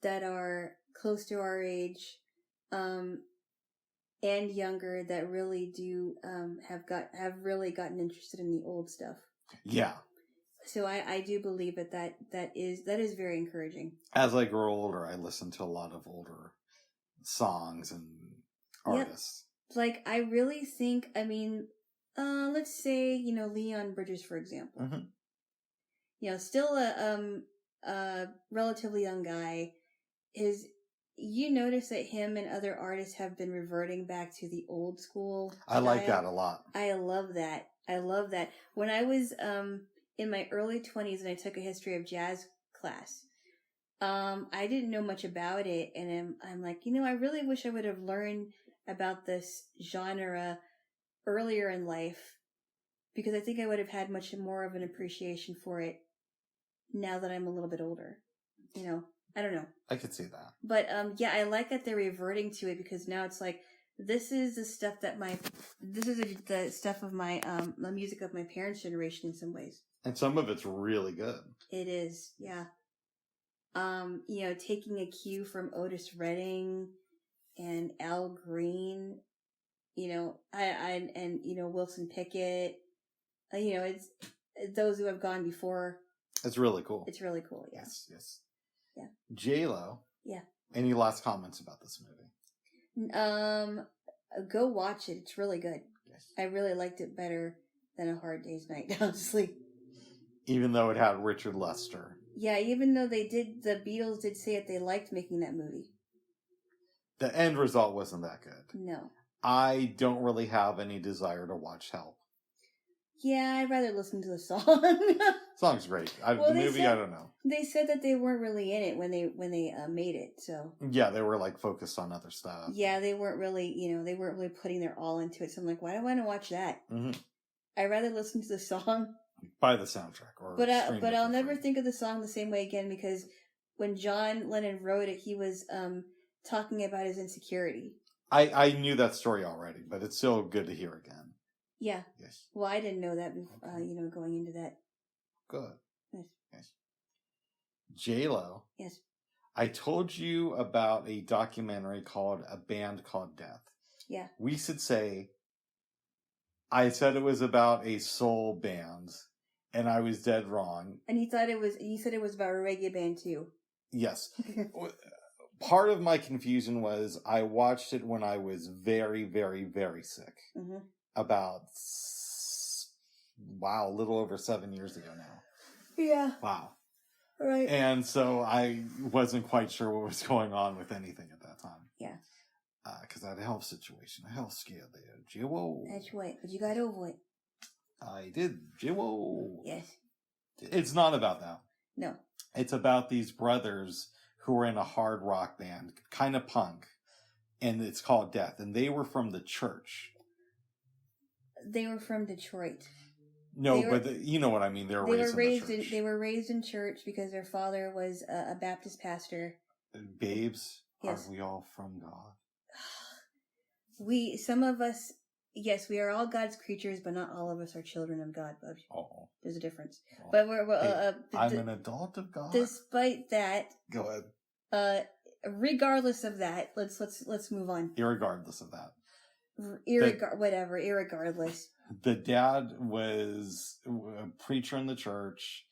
that are close to our age, and younger that really do have really gotten interested in the old stuff. Yeah. So I do believe that is very encouraging. As I grow older, I listen to a lot of older songs and artists. Yep. Like, I really think, I mean, let's say, Leon Bridges, for example. Mm-hmm. Still a relatively young guy. You notice that him and other artists have been reverting back to the old school style. I like that a lot. I love that. When I was in my early 20s and I took a history of jazz class, I didn't know much about it, and I'm like, I really wish I would have learned about this genre earlier in life, because I think I would have had much more of an appreciation for it now that I'm a little bit older. I don't know. I could see that. But yeah, I like that they're reverting to it, because now it's like, this is the stuff that the stuff of my the music of my parents' generation in some ways. And some of it's really good. It is, yeah. Taking a cue from Otis Redding and Al Green, Wilson Pickett, it's those who have gone before. It's really cool. It's really cool, yeah. Yes. Yeah. Jaylo. Yeah. Any last comments about this movie? Go watch it. It's really good. Yes. I really liked it better than A Hard Day's Night, honestly. Even though it had Richard Lester. Yeah, even though the Beatles did say that they liked making that movie. The end result wasn't that good. No. I don't really have any desire to watch Help. Yeah, I'd rather listen to the song. Song's great. The movie, I don't know. They said that they weren't really in it when they made it, so. Yeah, they were like focused on other stuff. Yeah, they weren't really, putting their all into it. So I'm like, why do I want to watch that? Mm-hmm. I'd rather listen to the song. Buy the soundtrack, or but I'll never think of the song the same way again, because when John Lennon wrote it, he was talking about his insecurity. I knew that story already, but it's still good to hear again. Yeah. Yes. Well, I didn't know that, going into that. Good. Yes. Jaylo. Yes. I told you about a documentary called A Band Called Death. Yeah. We should say, I said it was about a soul band, and I was dead wrong. And he said it was about a reggae band too. Yes. Part of my confusion was I watched it when I was very, very, very sick. Mm-hmm. About, a little over 7 years ago now. Yeah. Wow. Right. And so I wasn't quite sure what was going on with anything at that time. Yeah. Because I had a health situation, a health scare there. Jaylo. That's right, but you got over it. I did. Jaylo. Yes. It's not about that. No. It's about these brothers who were in a hard rock band, kind of punk, and it's called Death. And they were from the church. They were from Detroit. No, you know what I mean. They were raised in the church. They were raised in church because their father was a Baptist pastor. Babes, yes. Are we all from God? Some of us, yes, we are all God's creatures, but not all of us are children of God, Bubs. Oh. There's a difference. Oh. But I'm an adult of God. Despite that. Go ahead. Regardless of that, let's move on. Irregardless of that. Irregardless. The dad was a preacher in the church,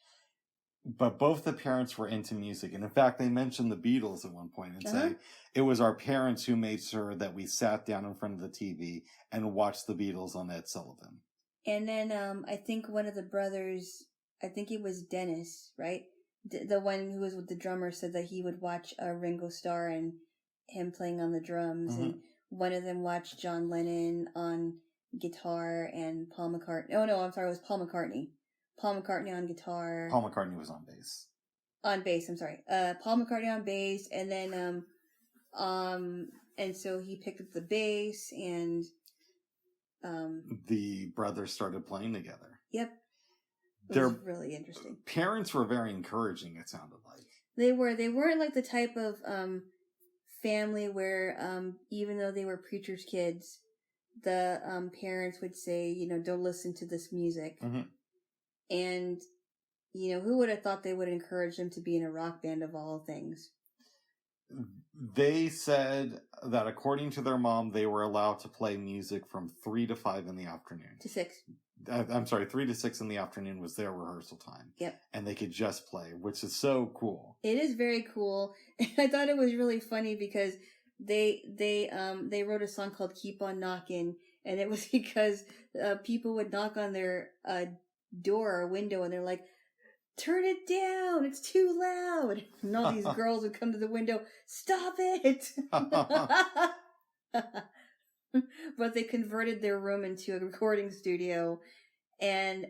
but both the parents were into music. And in fact, they mentioned the Beatles at one point and say, it was our parents who made sure that we sat down in front of the TV and watched the Beatles on Ed Sullivan. And then I think one of the brothers, I think it was Dennis, right? The one who was with the drummer said that he would watch Ringo Starr and him playing on the drums. Mm-hmm. And one of them watched John Lennon on guitar and Paul McCartney. Oh no, I'm sorry, it was Paul McCartney. Paul McCartney on guitar. Paul McCartney was on bass. On bass, I'm sorry. Paul McCartney on bass, and then and so he picked up the bass, and the brothers started playing together. Yep. It Their was really interesting. parents were very encouraging, it sounded like. They weren't like the type of family where even though they were preachers' kids, the parents would say, don't listen to this music. Mm-hmm. And who would have thought they would encourage them to be in a rock band of all things? They said that according to their mom, they were allowed to play music from 3 to 5 in the afternoon. To 6. I'm sorry, 3 to 6 in the afternoon was their rehearsal time. Yep. And they could just play, which is so cool. It is very cool. And I thought it was really funny because they wrote a song called Keep on Knocking, and it was because people would knock on their door or window and they're like, turn it down, it's too loud. And all these girls would come to the window, stop it. But they converted their room into a recording studio. And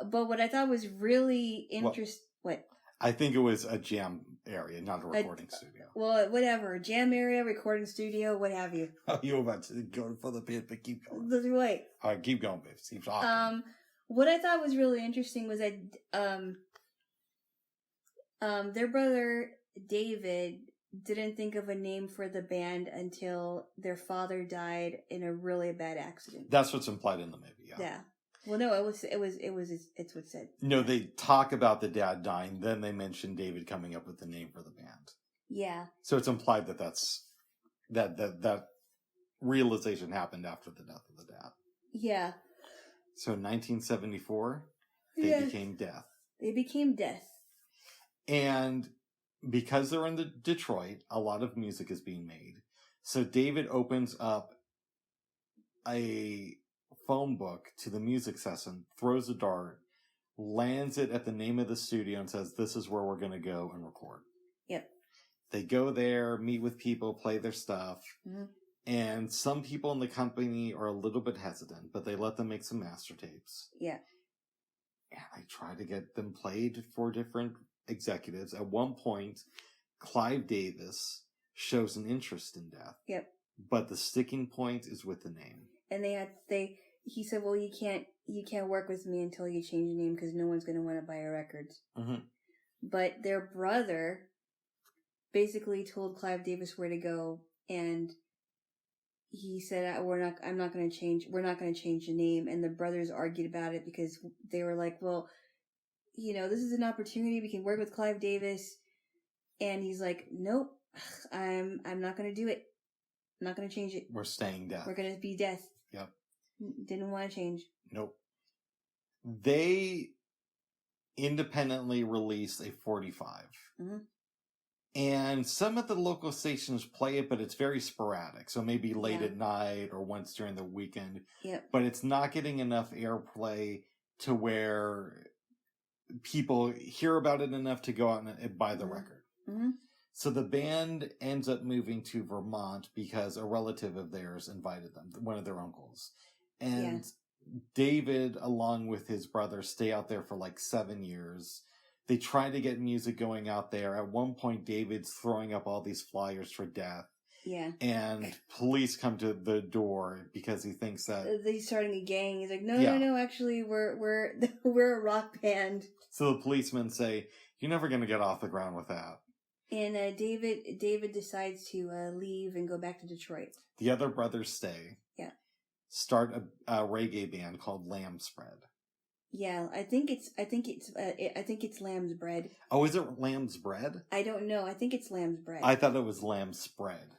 but what I thought was really interesting, what? I think it was a jam area, not a recording studio. Well, whatever, jam area, recording studio, what have you. Oh, you were about to go for the bit, but keep going. Wait. All right, keep going, babe. Keep talking. What I thought was really interesting was that their brother David didn't think of a name for the band until their father died in a really bad accident. That's what's implied in the movie. Yeah. Yeah. Well, no, it's what's said. No, they talk about the dad dying, then they mention David coming up with the name for the band. Yeah. So it's implied that realization happened after the death of the dad. Yeah. So in 1974, they became Death. They became Death. And because they're in Detroit, a lot of music is being made. So David opens up a phone book to the music session, throws a dart, lands it at the name of the studio and says, this is where we're going to go and record. Yep. They go there, meet with people, play their stuff. Mm-hmm. And some people in the company are a little bit hesitant, but they let them make some master tapes. Yeah. And I try to get them played for different executives. At one point, Clive Davis shows an interest in Death. Yep. But the sticking point is with the name. And he said, well, you can't work with me until you change your name because no one's going to want to buy your records. Mm-hmm. But their brother basically told Clive Davis where to go, and he said, we're not going to change the name. And the brothers argued about it because they were like, well, this is an opportunity. We can work with Clive Davis. And he's like, nope, I'm not going to do it. I'm not going to change it. We're staying Death. We're going to be Death. Yep. Didn't want to change. Nope. They independently released a 45. Mm-hmm. And some of the local stations play it, but it's very sporadic. So maybe late at night or once during the weekend. Yep. But it's not getting enough airplay to where people hear about it enough to go out and buy the record. Mm-hmm. So the band ends up moving to Vermont because a relative of theirs invited them, one of their uncles. And David, along with his brother, stay out there for like 7 years. They try to get music going out there. At one point, David's throwing up all these flyers for Death. Yeah. And police come to the door because he thinks that he's starting a gang. He's like, no, actually, we're a rock band. So the policemen say, you're never going to get off the ground with that. And David decides to leave and go back to Detroit. The other brothers stay. Yeah. Start a reggae band called Lamb Spread. Yeah, I think it's Lamb's Bread. Oh, is it Lamb's Bread? I don't know. I think it's Lamb's Bread. I thought it was Lamb Spread.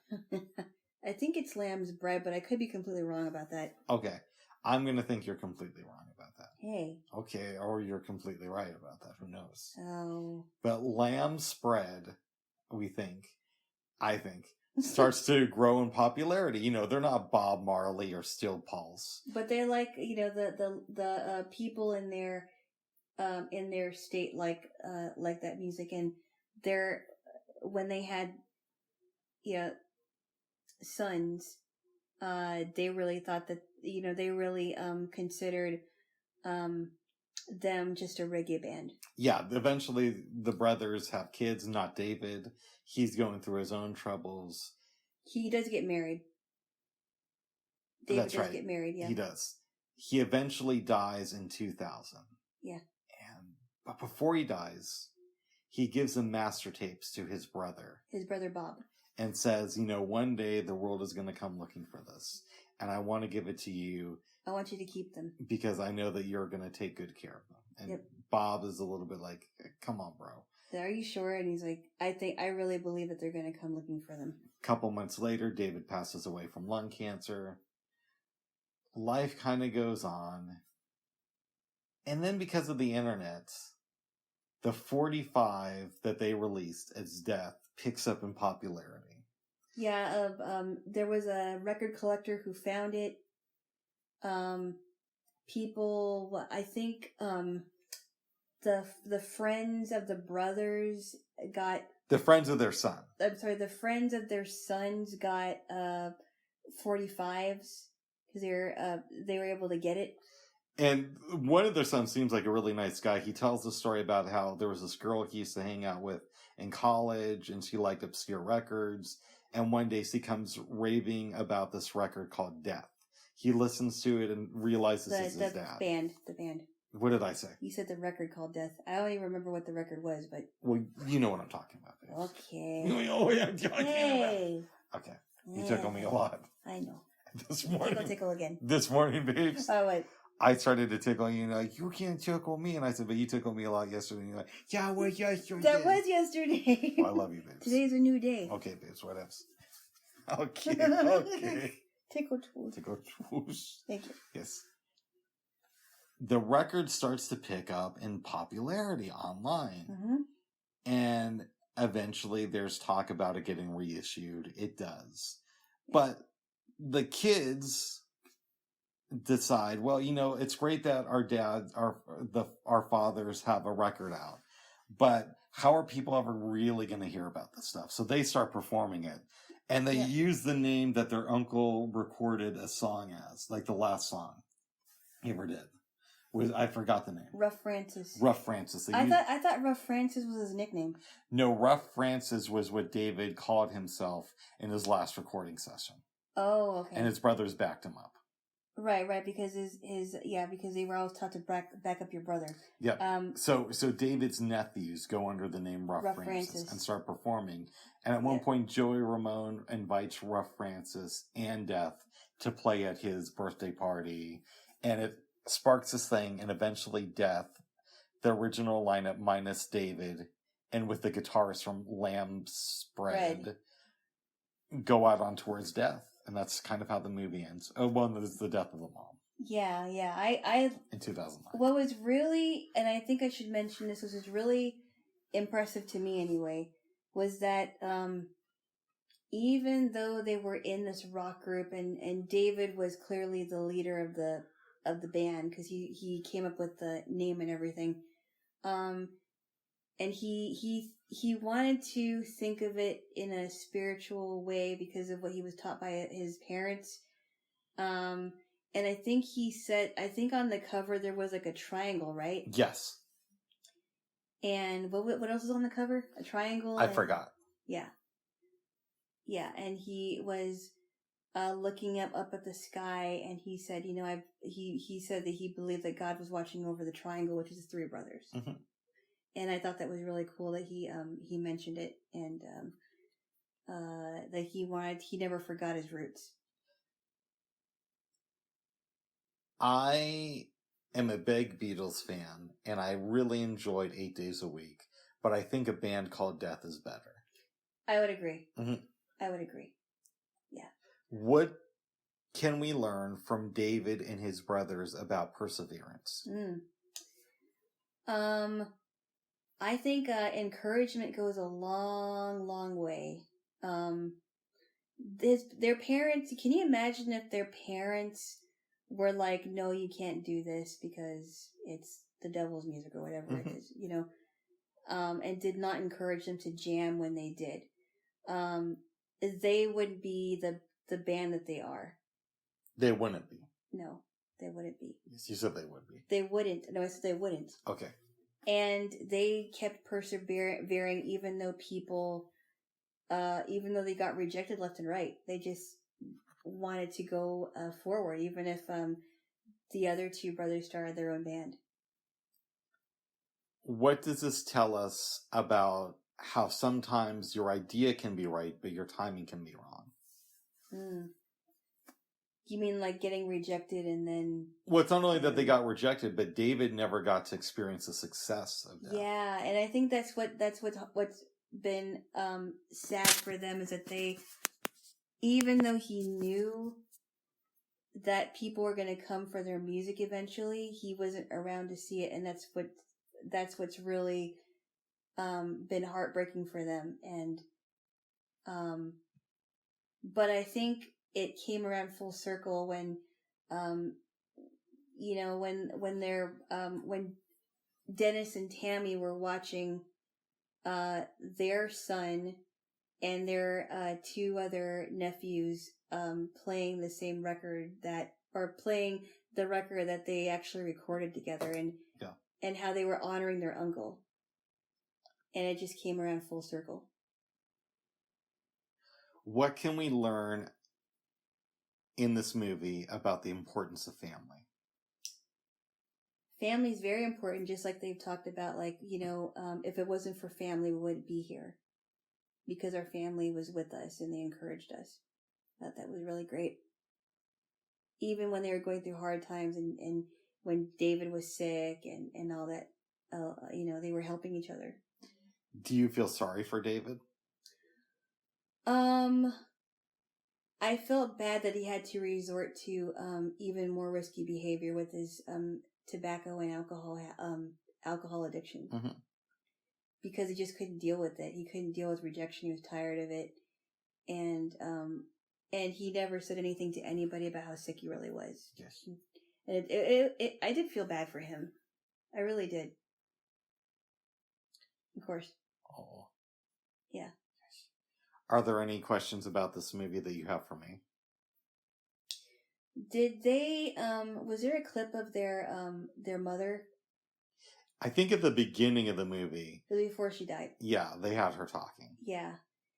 I think it's Lamb's Bread, but I could be completely wrong about that. Okay. I'm going to think you're completely wrong about that. Hey. Okay, or you're completely right about that. Who knows? Oh. But Lamb Spread, I think, starts to grow in popularity. They're not Bob Marley or Steel Pulse. But they're like, the people in their state like that music, and when they had, sons, they really thought that, they really considered them just a reggae band. Yeah, eventually the brothers have kids, not David. He's going through his own troubles. He does get married. David That's does right. get married, yeah. He does. He eventually dies in 2000. Yeah. But before he dies, he gives the master tapes to his brother. His brother Bob. And says, one day the world is going to come looking for this. And I want to give it to you. I want you to keep them. Because I know that you're going to take good care of them. And Bob is a little bit like, come on, bro. Are you sure? And he's like, I really believe that they're going to come looking for them. A couple months later, David passes away from lung cancer. Life kind of goes on. And then because of the internet, the 45 that they released as Death picks up in popularity. Yeah, there was a record collector who found it. People, I think, the friends of the brothers got... The friends of their son. I'm sorry, the friends of their sons got 45s because they were able to get it. And one of their sons seems like a really nice guy. He tells the story about how there was this girl he used to hang out with in college, and she liked obscure records. And one day she comes raving about this record called Death. He listens to it and realizes it's his dad. The band. What did I say? You said the record called Death. I don't even remember what the record was, but... Well, you know what I'm talking about, babe. Okay. You know what I'm talking Hey. about. Okay. You tickle me a lot. I know. This morning. Tickle again. This morning, babes. Oh, what? I started to tickle you, and like, you can't tickle me. And I said, but you tickled me a lot yesterday. And you're like, yeah, well, yesterday. That was yesterday. Well, I love you, babes. Today's a new day. Okay, babes, what else? Okay. Tickle twoosh. Tickle twoosh. Thank you. Yes. The record starts to pick up in popularity online. Mm-hmm. And eventually there's talk about it getting reissued. It does. But the kids decide, well, it's great that our dads, our fathers have a record out, but how are people ever really going to hear about this stuff? So they start performing it, and they use the name that their uncle recorded a song as, like the last song he ever did. I forgot the name. Rough Francis. Rough Francis. I thought Rough Francis was his nickname. No, Rough Francis was what David called himself in his last recording session. Oh, okay. And his brothers backed him up. Right, because because they were always taught to back up your brother. Yeah. So David's nephews go under the name Rough Francis and start performing. And at one point, Joey Ramone invites Rough Francis and Death to play at his birthday party, and it sparks this thing. And eventually, Death, the original lineup minus David, and with the guitarist from Lamb Spread, go out on towards Death. And that's kind of how the movie ends. Oh, well, there's the death of the mom. Yeah. In 2009. What was really, and I think I should mention this, was really impressive to me anyway, was that even though they were in this rock group, and David was clearly the leader of the band because he came up with the name and everything, and he wanted to think of it in a spiritual way because of what he was taught by his parents. And I think he said, on the cover there was like a triangle, right? Yes. And what else is on the cover? A triangle? I forgot. Yeah. Yeah, and he was looking up at the sky, and he said, he said that he believed that God was watching over the triangle, which is his three brothers. Mm-hmm. And I thought that was really cool that he mentioned it, and that he never forgot his roots. I am a big Beatles fan, and I really enjoyed 8 Days a Week, but I think a band called Death is better. I would agree. Mm-hmm. I would agree. Yeah. What can we learn from David and his brothers about perseverance? I think encouragement goes a long, long way. Their parents, can you imagine if their parents were like, no, you can't do this because it's the devil's music or whatever it is, and did not encourage them to jam when they did. They would be the band that they are. They wouldn't be. No, they wouldn't be. Yes, you said they would be. They wouldn't. No, I said they wouldn't. Okay. And they kept persevering even though people, even though they got rejected left and right. They just wanted to go forward, even if the other two brothers started their own band. What does this tell us about how sometimes your idea can be right, but your timing can be wrong? You mean like getting rejected and then... Well, it's not only that they got rejected, but David never got to experience the success of that. Yeah, and I think that's what's been sad for them, is that they, even though he knew that people were going to come for their music eventually, he wasn't around to see it, and that's what's really been heartbreaking for them. And but I think it came around full circle when when Dennis and Tammy were watching their son and their two other nephews playing the same record playing the record that they actually recorded together, and how they were honoring their uncle. And it just came around full circle. What can we learn in this movie about the importance of family? Family is very important, just like they've talked about, if it wasn't for family, we wouldn't be here. Because our family was with us and they encouraged us. I thought that was really great. Even when they were going through hard times and when David was sick and all that, they were helping each other. Do you feel sorry for David? I felt bad that he had to resort to even more risky behavior with his tobacco and alcohol addiction. Mm-hmm. Because he just couldn't deal with it. He couldn't deal with rejection. He was tired of it. And he never said anything to anybody about how sick he really was. Yes. And I did feel bad for him. I really did. Of course. Oh. Yeah. Are there any questions about this movie that you have for me? Did they, was there a clip of their mother? I think at the beginning of the movie. Before she died. Yeah, they had her talking. Yeah.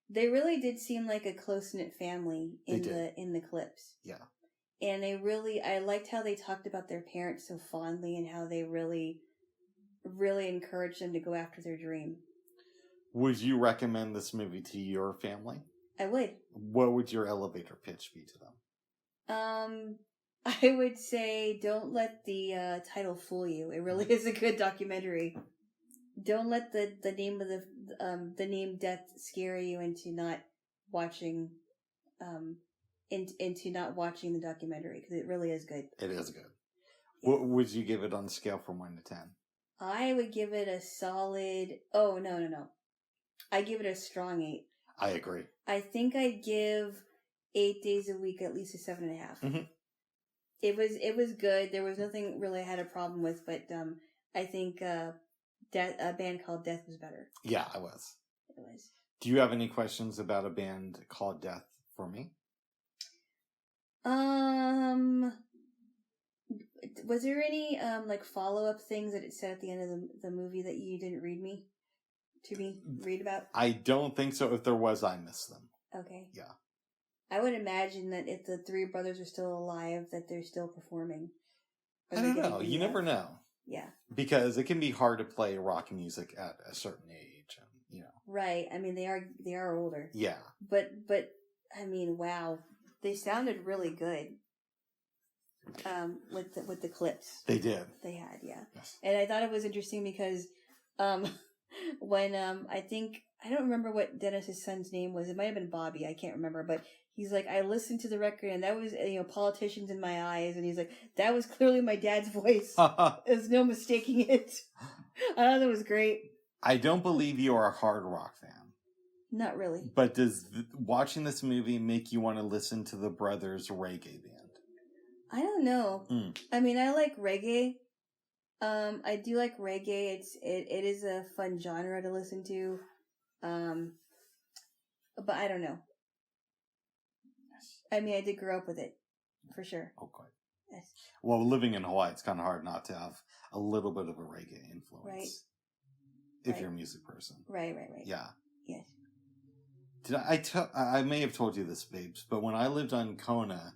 They really did seem like a close-knit family in the clips. Yeah. And I liked how they talked about their parents so fondly and how they really, really encouraged them to go after their dream. Would you recommend this movie to your family? I would. What would your elevator pitch be to them? I would say don't let the title fool you. It really is a good documentary. Don't let the name of the name Death scare you into not watching into not watching the documentary, because it really is good. It is good. Yeah. What would you give it on a scale from 1 to 10? I would give it a solid... Oh, no. I give it a strong 8. I agree. I think I'd give 8 days a week at least a 7.5. Mm-hmm. It was good. There was nothing really I had a problem with, but I think a band called Death was better. Yeah, it was. It was. Do you have any questions about a band called Death for me? Was there any follow-up things that it said at the end of the movie that you didn't read about? I don't think so. If there was, I missed them. Okay. Yeah. I would imagine that if the three brothers are still alive, that they're still performing. I don't know. You never know. Yeah. Because it can be hard to play rock music at a certain age, and Right. I mean, they are older. Yeah. But I mean, wow, they sounded really good. With the clips. They did. They had, yeah. Yes. And I thought it was interesting because when I don't remember what Dennis's son's name was. It might have been Bobby. I can't remember, but he's like, I listened to the record and that was, Politicians in My Eyes. And he's like, that was clearly my dad's voice. There's no mistaking it. I thought that was great. I don't believe you are a hard rock fan. Not really. But does watching this movie make you want to listen to the brothers' reggae band? I don't know. I mean, I like reggae. I do like reggae. It is a fun genre to listen to. But I don't know. I mean, I did grow up with it, for sure. Okay. Yes. Well, living in Hawaii, it's kind of hard not to have a little bit of a reggae influence. Right. If you're a music person. Right. Yeah. Yes. I may have told you this, babes, but when I lived on Kona,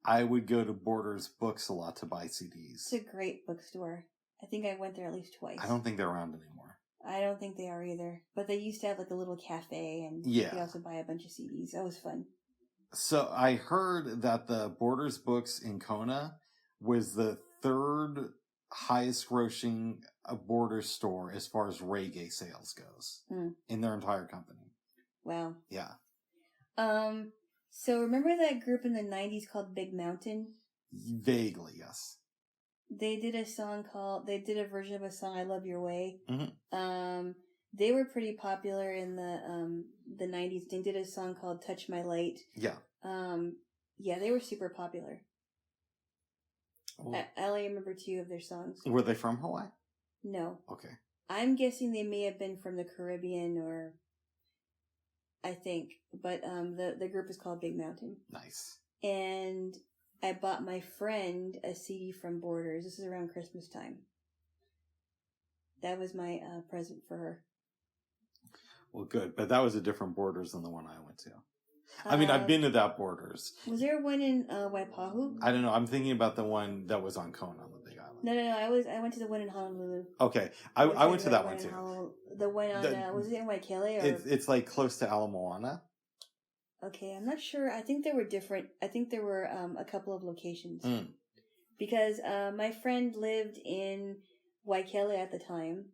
I would go to Borders Books a lot to buy CDs. It's a great bookstore. I think I went there at least twice. I don't think they're around anymore. I don't think they are either. But they used to have like a little cafe, and you could also buy a bunch of CDs. That was fun. So I heard that the Borders Books in Kona was the third highest grossing Borders store as far as reggae sales goes in their entire company. Wow. Yeah. So remember that group in the 90s called Big Mountain? Vaguely, yes. They did a version of a song, I Love Your Way. Mm-hmm. They were pretty popular in the 90s. They did a song called Touch My Light. Yeah. Yeah, they were super popular. Oh. I only remember 2 of their songs. Were they from Hawaii? No. Okay. I'm guessing they may have been from the Caribbean, or I think, but the group is called Big Mountain. Nice. And I bought my friend a CD from Borders. This is around Christmas time. That was my present for her. Well, good, but that was a different Borders than the one I went to. I mean, I've been to that Borders. Was there one in Waipahu? I don't know. I'm thinking about the one that was on Kona on the Big Island. No. I went to the one in Honolulu. Okay, I went to that one too. The one on was it in Waikele? Or? It's like close to Ala Moana. Okay, I'm not sure. I think there were different. I think there were a couple of locations because my friend lived in Waikele at the time,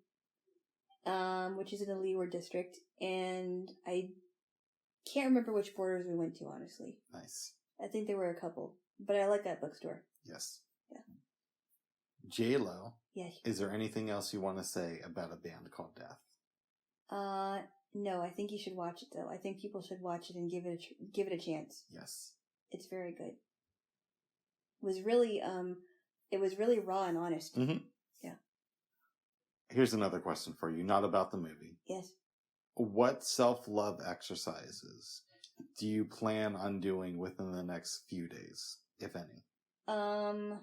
which is in the Leeward district, and I can't remember which Borders we went to, honestly. Nice. I think there were a couple, but I like that bookstore. Yes. Yeah. Jaylo. Yes. Is there anything else you want to say about a band called Death? No. I think you should watch it though. I think people should watch it and give it a chance. Yes. It's very good. It was really raw and honest. Mm-hmm. Yeah. Here's another question for you, not about the movie. Yes. What self-love exercises do you plan on doing within the next few days, if any? I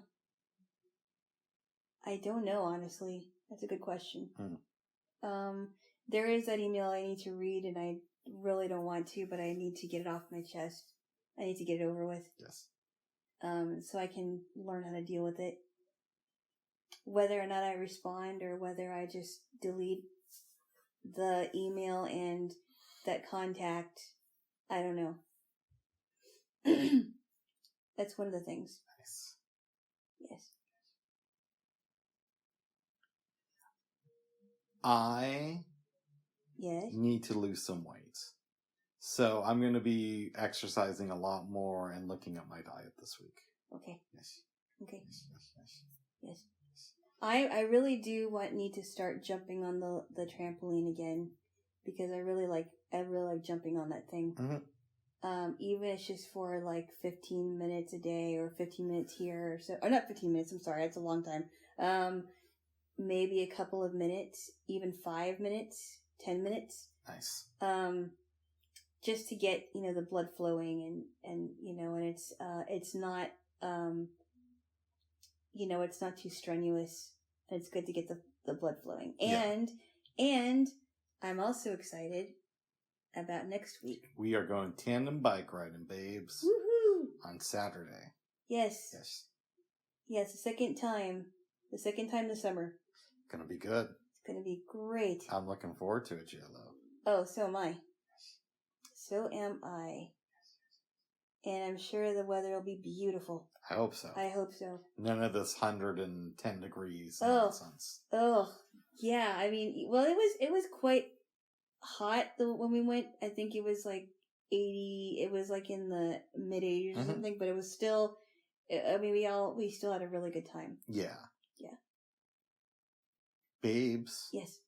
don't know, honestly. That's a good question. There is that email I need to read, and I really don't want to, but I need to get it off my chest. I need to get it over with. Yes. So I can learn how to deal with it. Whether or not I respond, or whether I just delete the email and that contact, I don't know. That's one of the things. Nice. Yes. I Yes. need to lose some weight. So I'm going to be exercising a lot more and looking at my diet this week. Okay. Yes. Okay. Yes. I really do need to start jumping on the trampoline again, because I really like jumping on that thing. Mm-hmm. Even if it's just for like 15 minutes a day, or 15 minutes here, or so, or not 15 minutes. I'm sorry, it's a long time. Maybe a couple of minutes, even 5 minutes, 10 minutes. Nice. Just to get the blood flowing, and it's not it's not too strenuous, and it's good to get the blood flowing. And I'm also excited about next week. We are going tandem bike riding, babes. Woohoo! On Saturday. Yes. Yes, the second time this summer. Gonna be good. It's gonna be great. I'm looking forward to it, Jaylo. Oh, so am I. So am I. And I'm sure the weather will be beautiful. I hope so. I hope so. None of this 110 degrees Oh. nonsense. Oh, yeah. I mean, well, it was quite hot when we went. I think it was like 80. It was like in the mid 80s or something, but it was still. I mean, we still had a really good time. Yeah. Yeah. Babes. Yes.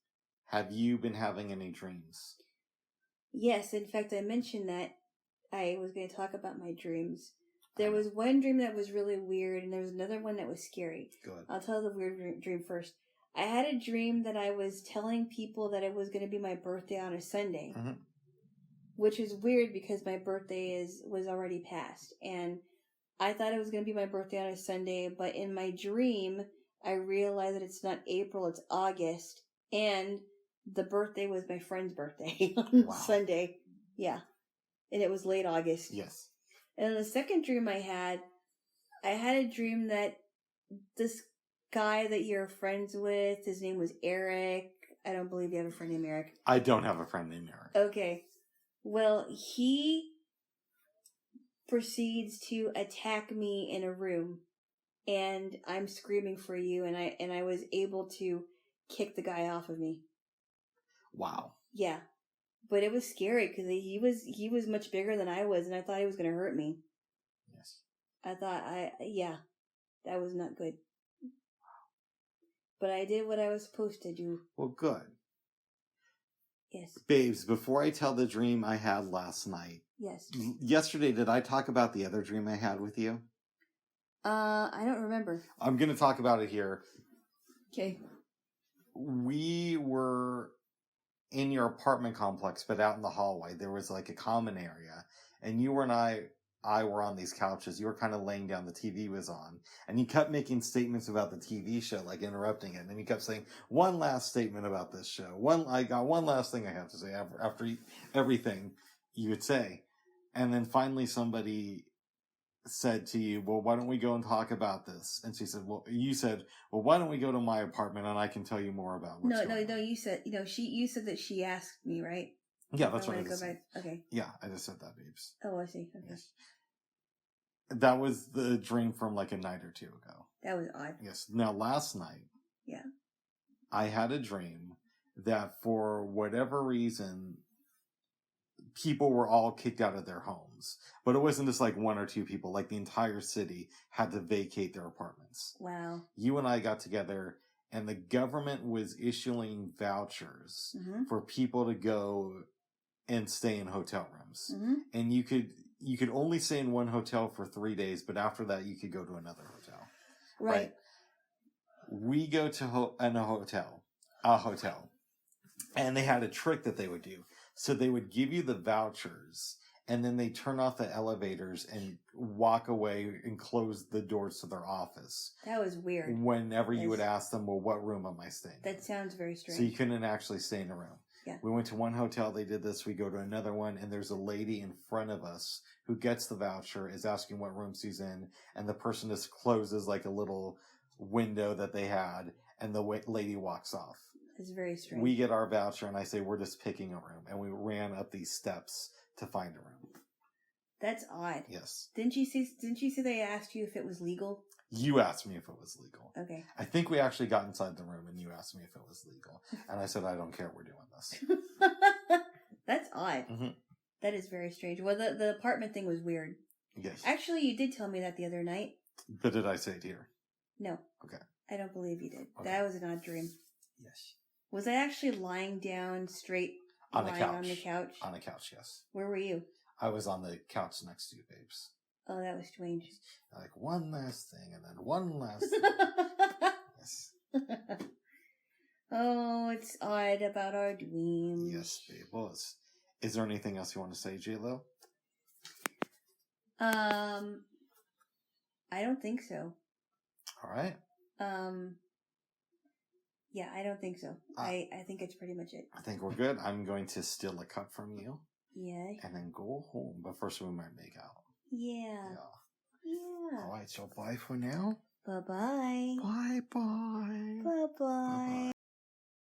Have you been having any dreams? Yes. In fact, I mentioned that I was going to talk about my dreams. There was one dream that was really weird, and there was another one that was scary. Good. I'll tell the weird dream first. I had a dream that I was telling people that it was going to be my birthday on a Sunday, which is weird because my birthday was already past, and I thought it was going to be my birthday on a Sunday, but in my dream, I realized that it's not April, it's August, and the birthday was my friend's birthday on Sunday. Yeah. And it was late August. Yes. And the second dream I had a dream that this guy that you're friends with, his name was Eric. I don't believe you have a friend named Eric. I don't have a friend named Eric. Okay. Well, he proceeds to attack me in a room, and I'm screaming for you, and I was able to kick the guy off of me. Wow. Yeah. But it was scary because he was much bigger than I was, and I thought he was going to hurt me. Yes. I thought that was not good. But I did what I was supposed to do. Well, good. Yes. Babes, before I tell the dream I had last night. Yes. Yesterday, did I talk about the other dream I had with you? I don't remember. I'm going to talk about it here. Okay. We were in your apartment complex, but out in the hallway. There was like a common area. And you and I were on these couches. You were kind of laying down. The TV was on. And you kept making statements about the TV show, like interrupting it. And then you kept saying, one last statement about this show. I got one last thing I have to say after everything you would say. And then finally somebody said to you, well, why don't we go and talk about this? And she said, you said, well, why don't we go to my apartment and I can tell you more about what's going on. You said, you said that she asked me, right? Yeah, that's what I just said. Okay. Yeah, I just said that, babes. Oh, I see. Okay. Yes. That was the dream from like a night or two ago. That was odd. Yes. Now, last night, yeah, I had a dream that for whatever reason, people were all kicked out of their homes. But it wasn't just like one or two people. Like the entire city had to vacate their apartments. Wow. You and I got together, and the government was issuing vouchers for people to go and stay in hotel rooms. And you could only stay in one hotel for 3 days, but after that you could go to another hotel. Right. We go to a hotel, and they had a trick that they would do. So they would give you the vouchers, and then they turn off the elevators and walk away and close the doors to their office. That was weird. Whenever you would ask them, well, what room am I staying in? That sounds very strange. So you couldn't actually stay in a room. Yeah. We went to one hotel, they did this, we go to another one, and there's a lady in front of us who gets the voucher, is asking what room she's in, and the person just closes like a little window that they had, and the lady walks off. It's very strange. We get our voucher, and I say, we're just picking a room, and we ran up these steps to find a room. That's odd. Yes. Didn't you say they asked you if it was legal? You asked me if it was legal. Okay. I think we actually got inside the room and you asked me if it was legal. And I said, I don't care, we're doing this. That's odd. That is very strange. Well, the apartment thing was weird. Yes. Actually, you did tell me that the other night. But did I say it here? No. Okay. I don't believe you did. Okay. That was an odd dream. Yes. Was I actually lying down straight on the couch? On the couch? On the couch, yes. Where were you? I was on the couch next to you, babes. Oh, that was strange. Like, one last thing, and then one last thing. Yes. Oh, it's odd about our dreams. Yes, babe. Well, is there anything else you want to say, Jaylo? I don't think so. All right. Yeah, I don't think so. I think it's pretty much it. I think we're good. I'm going to steal a cup from you. Yeah. And then go home. But first we might make out. Yeah. Yeah. All right, so bye for now. Bye-bye. Bye.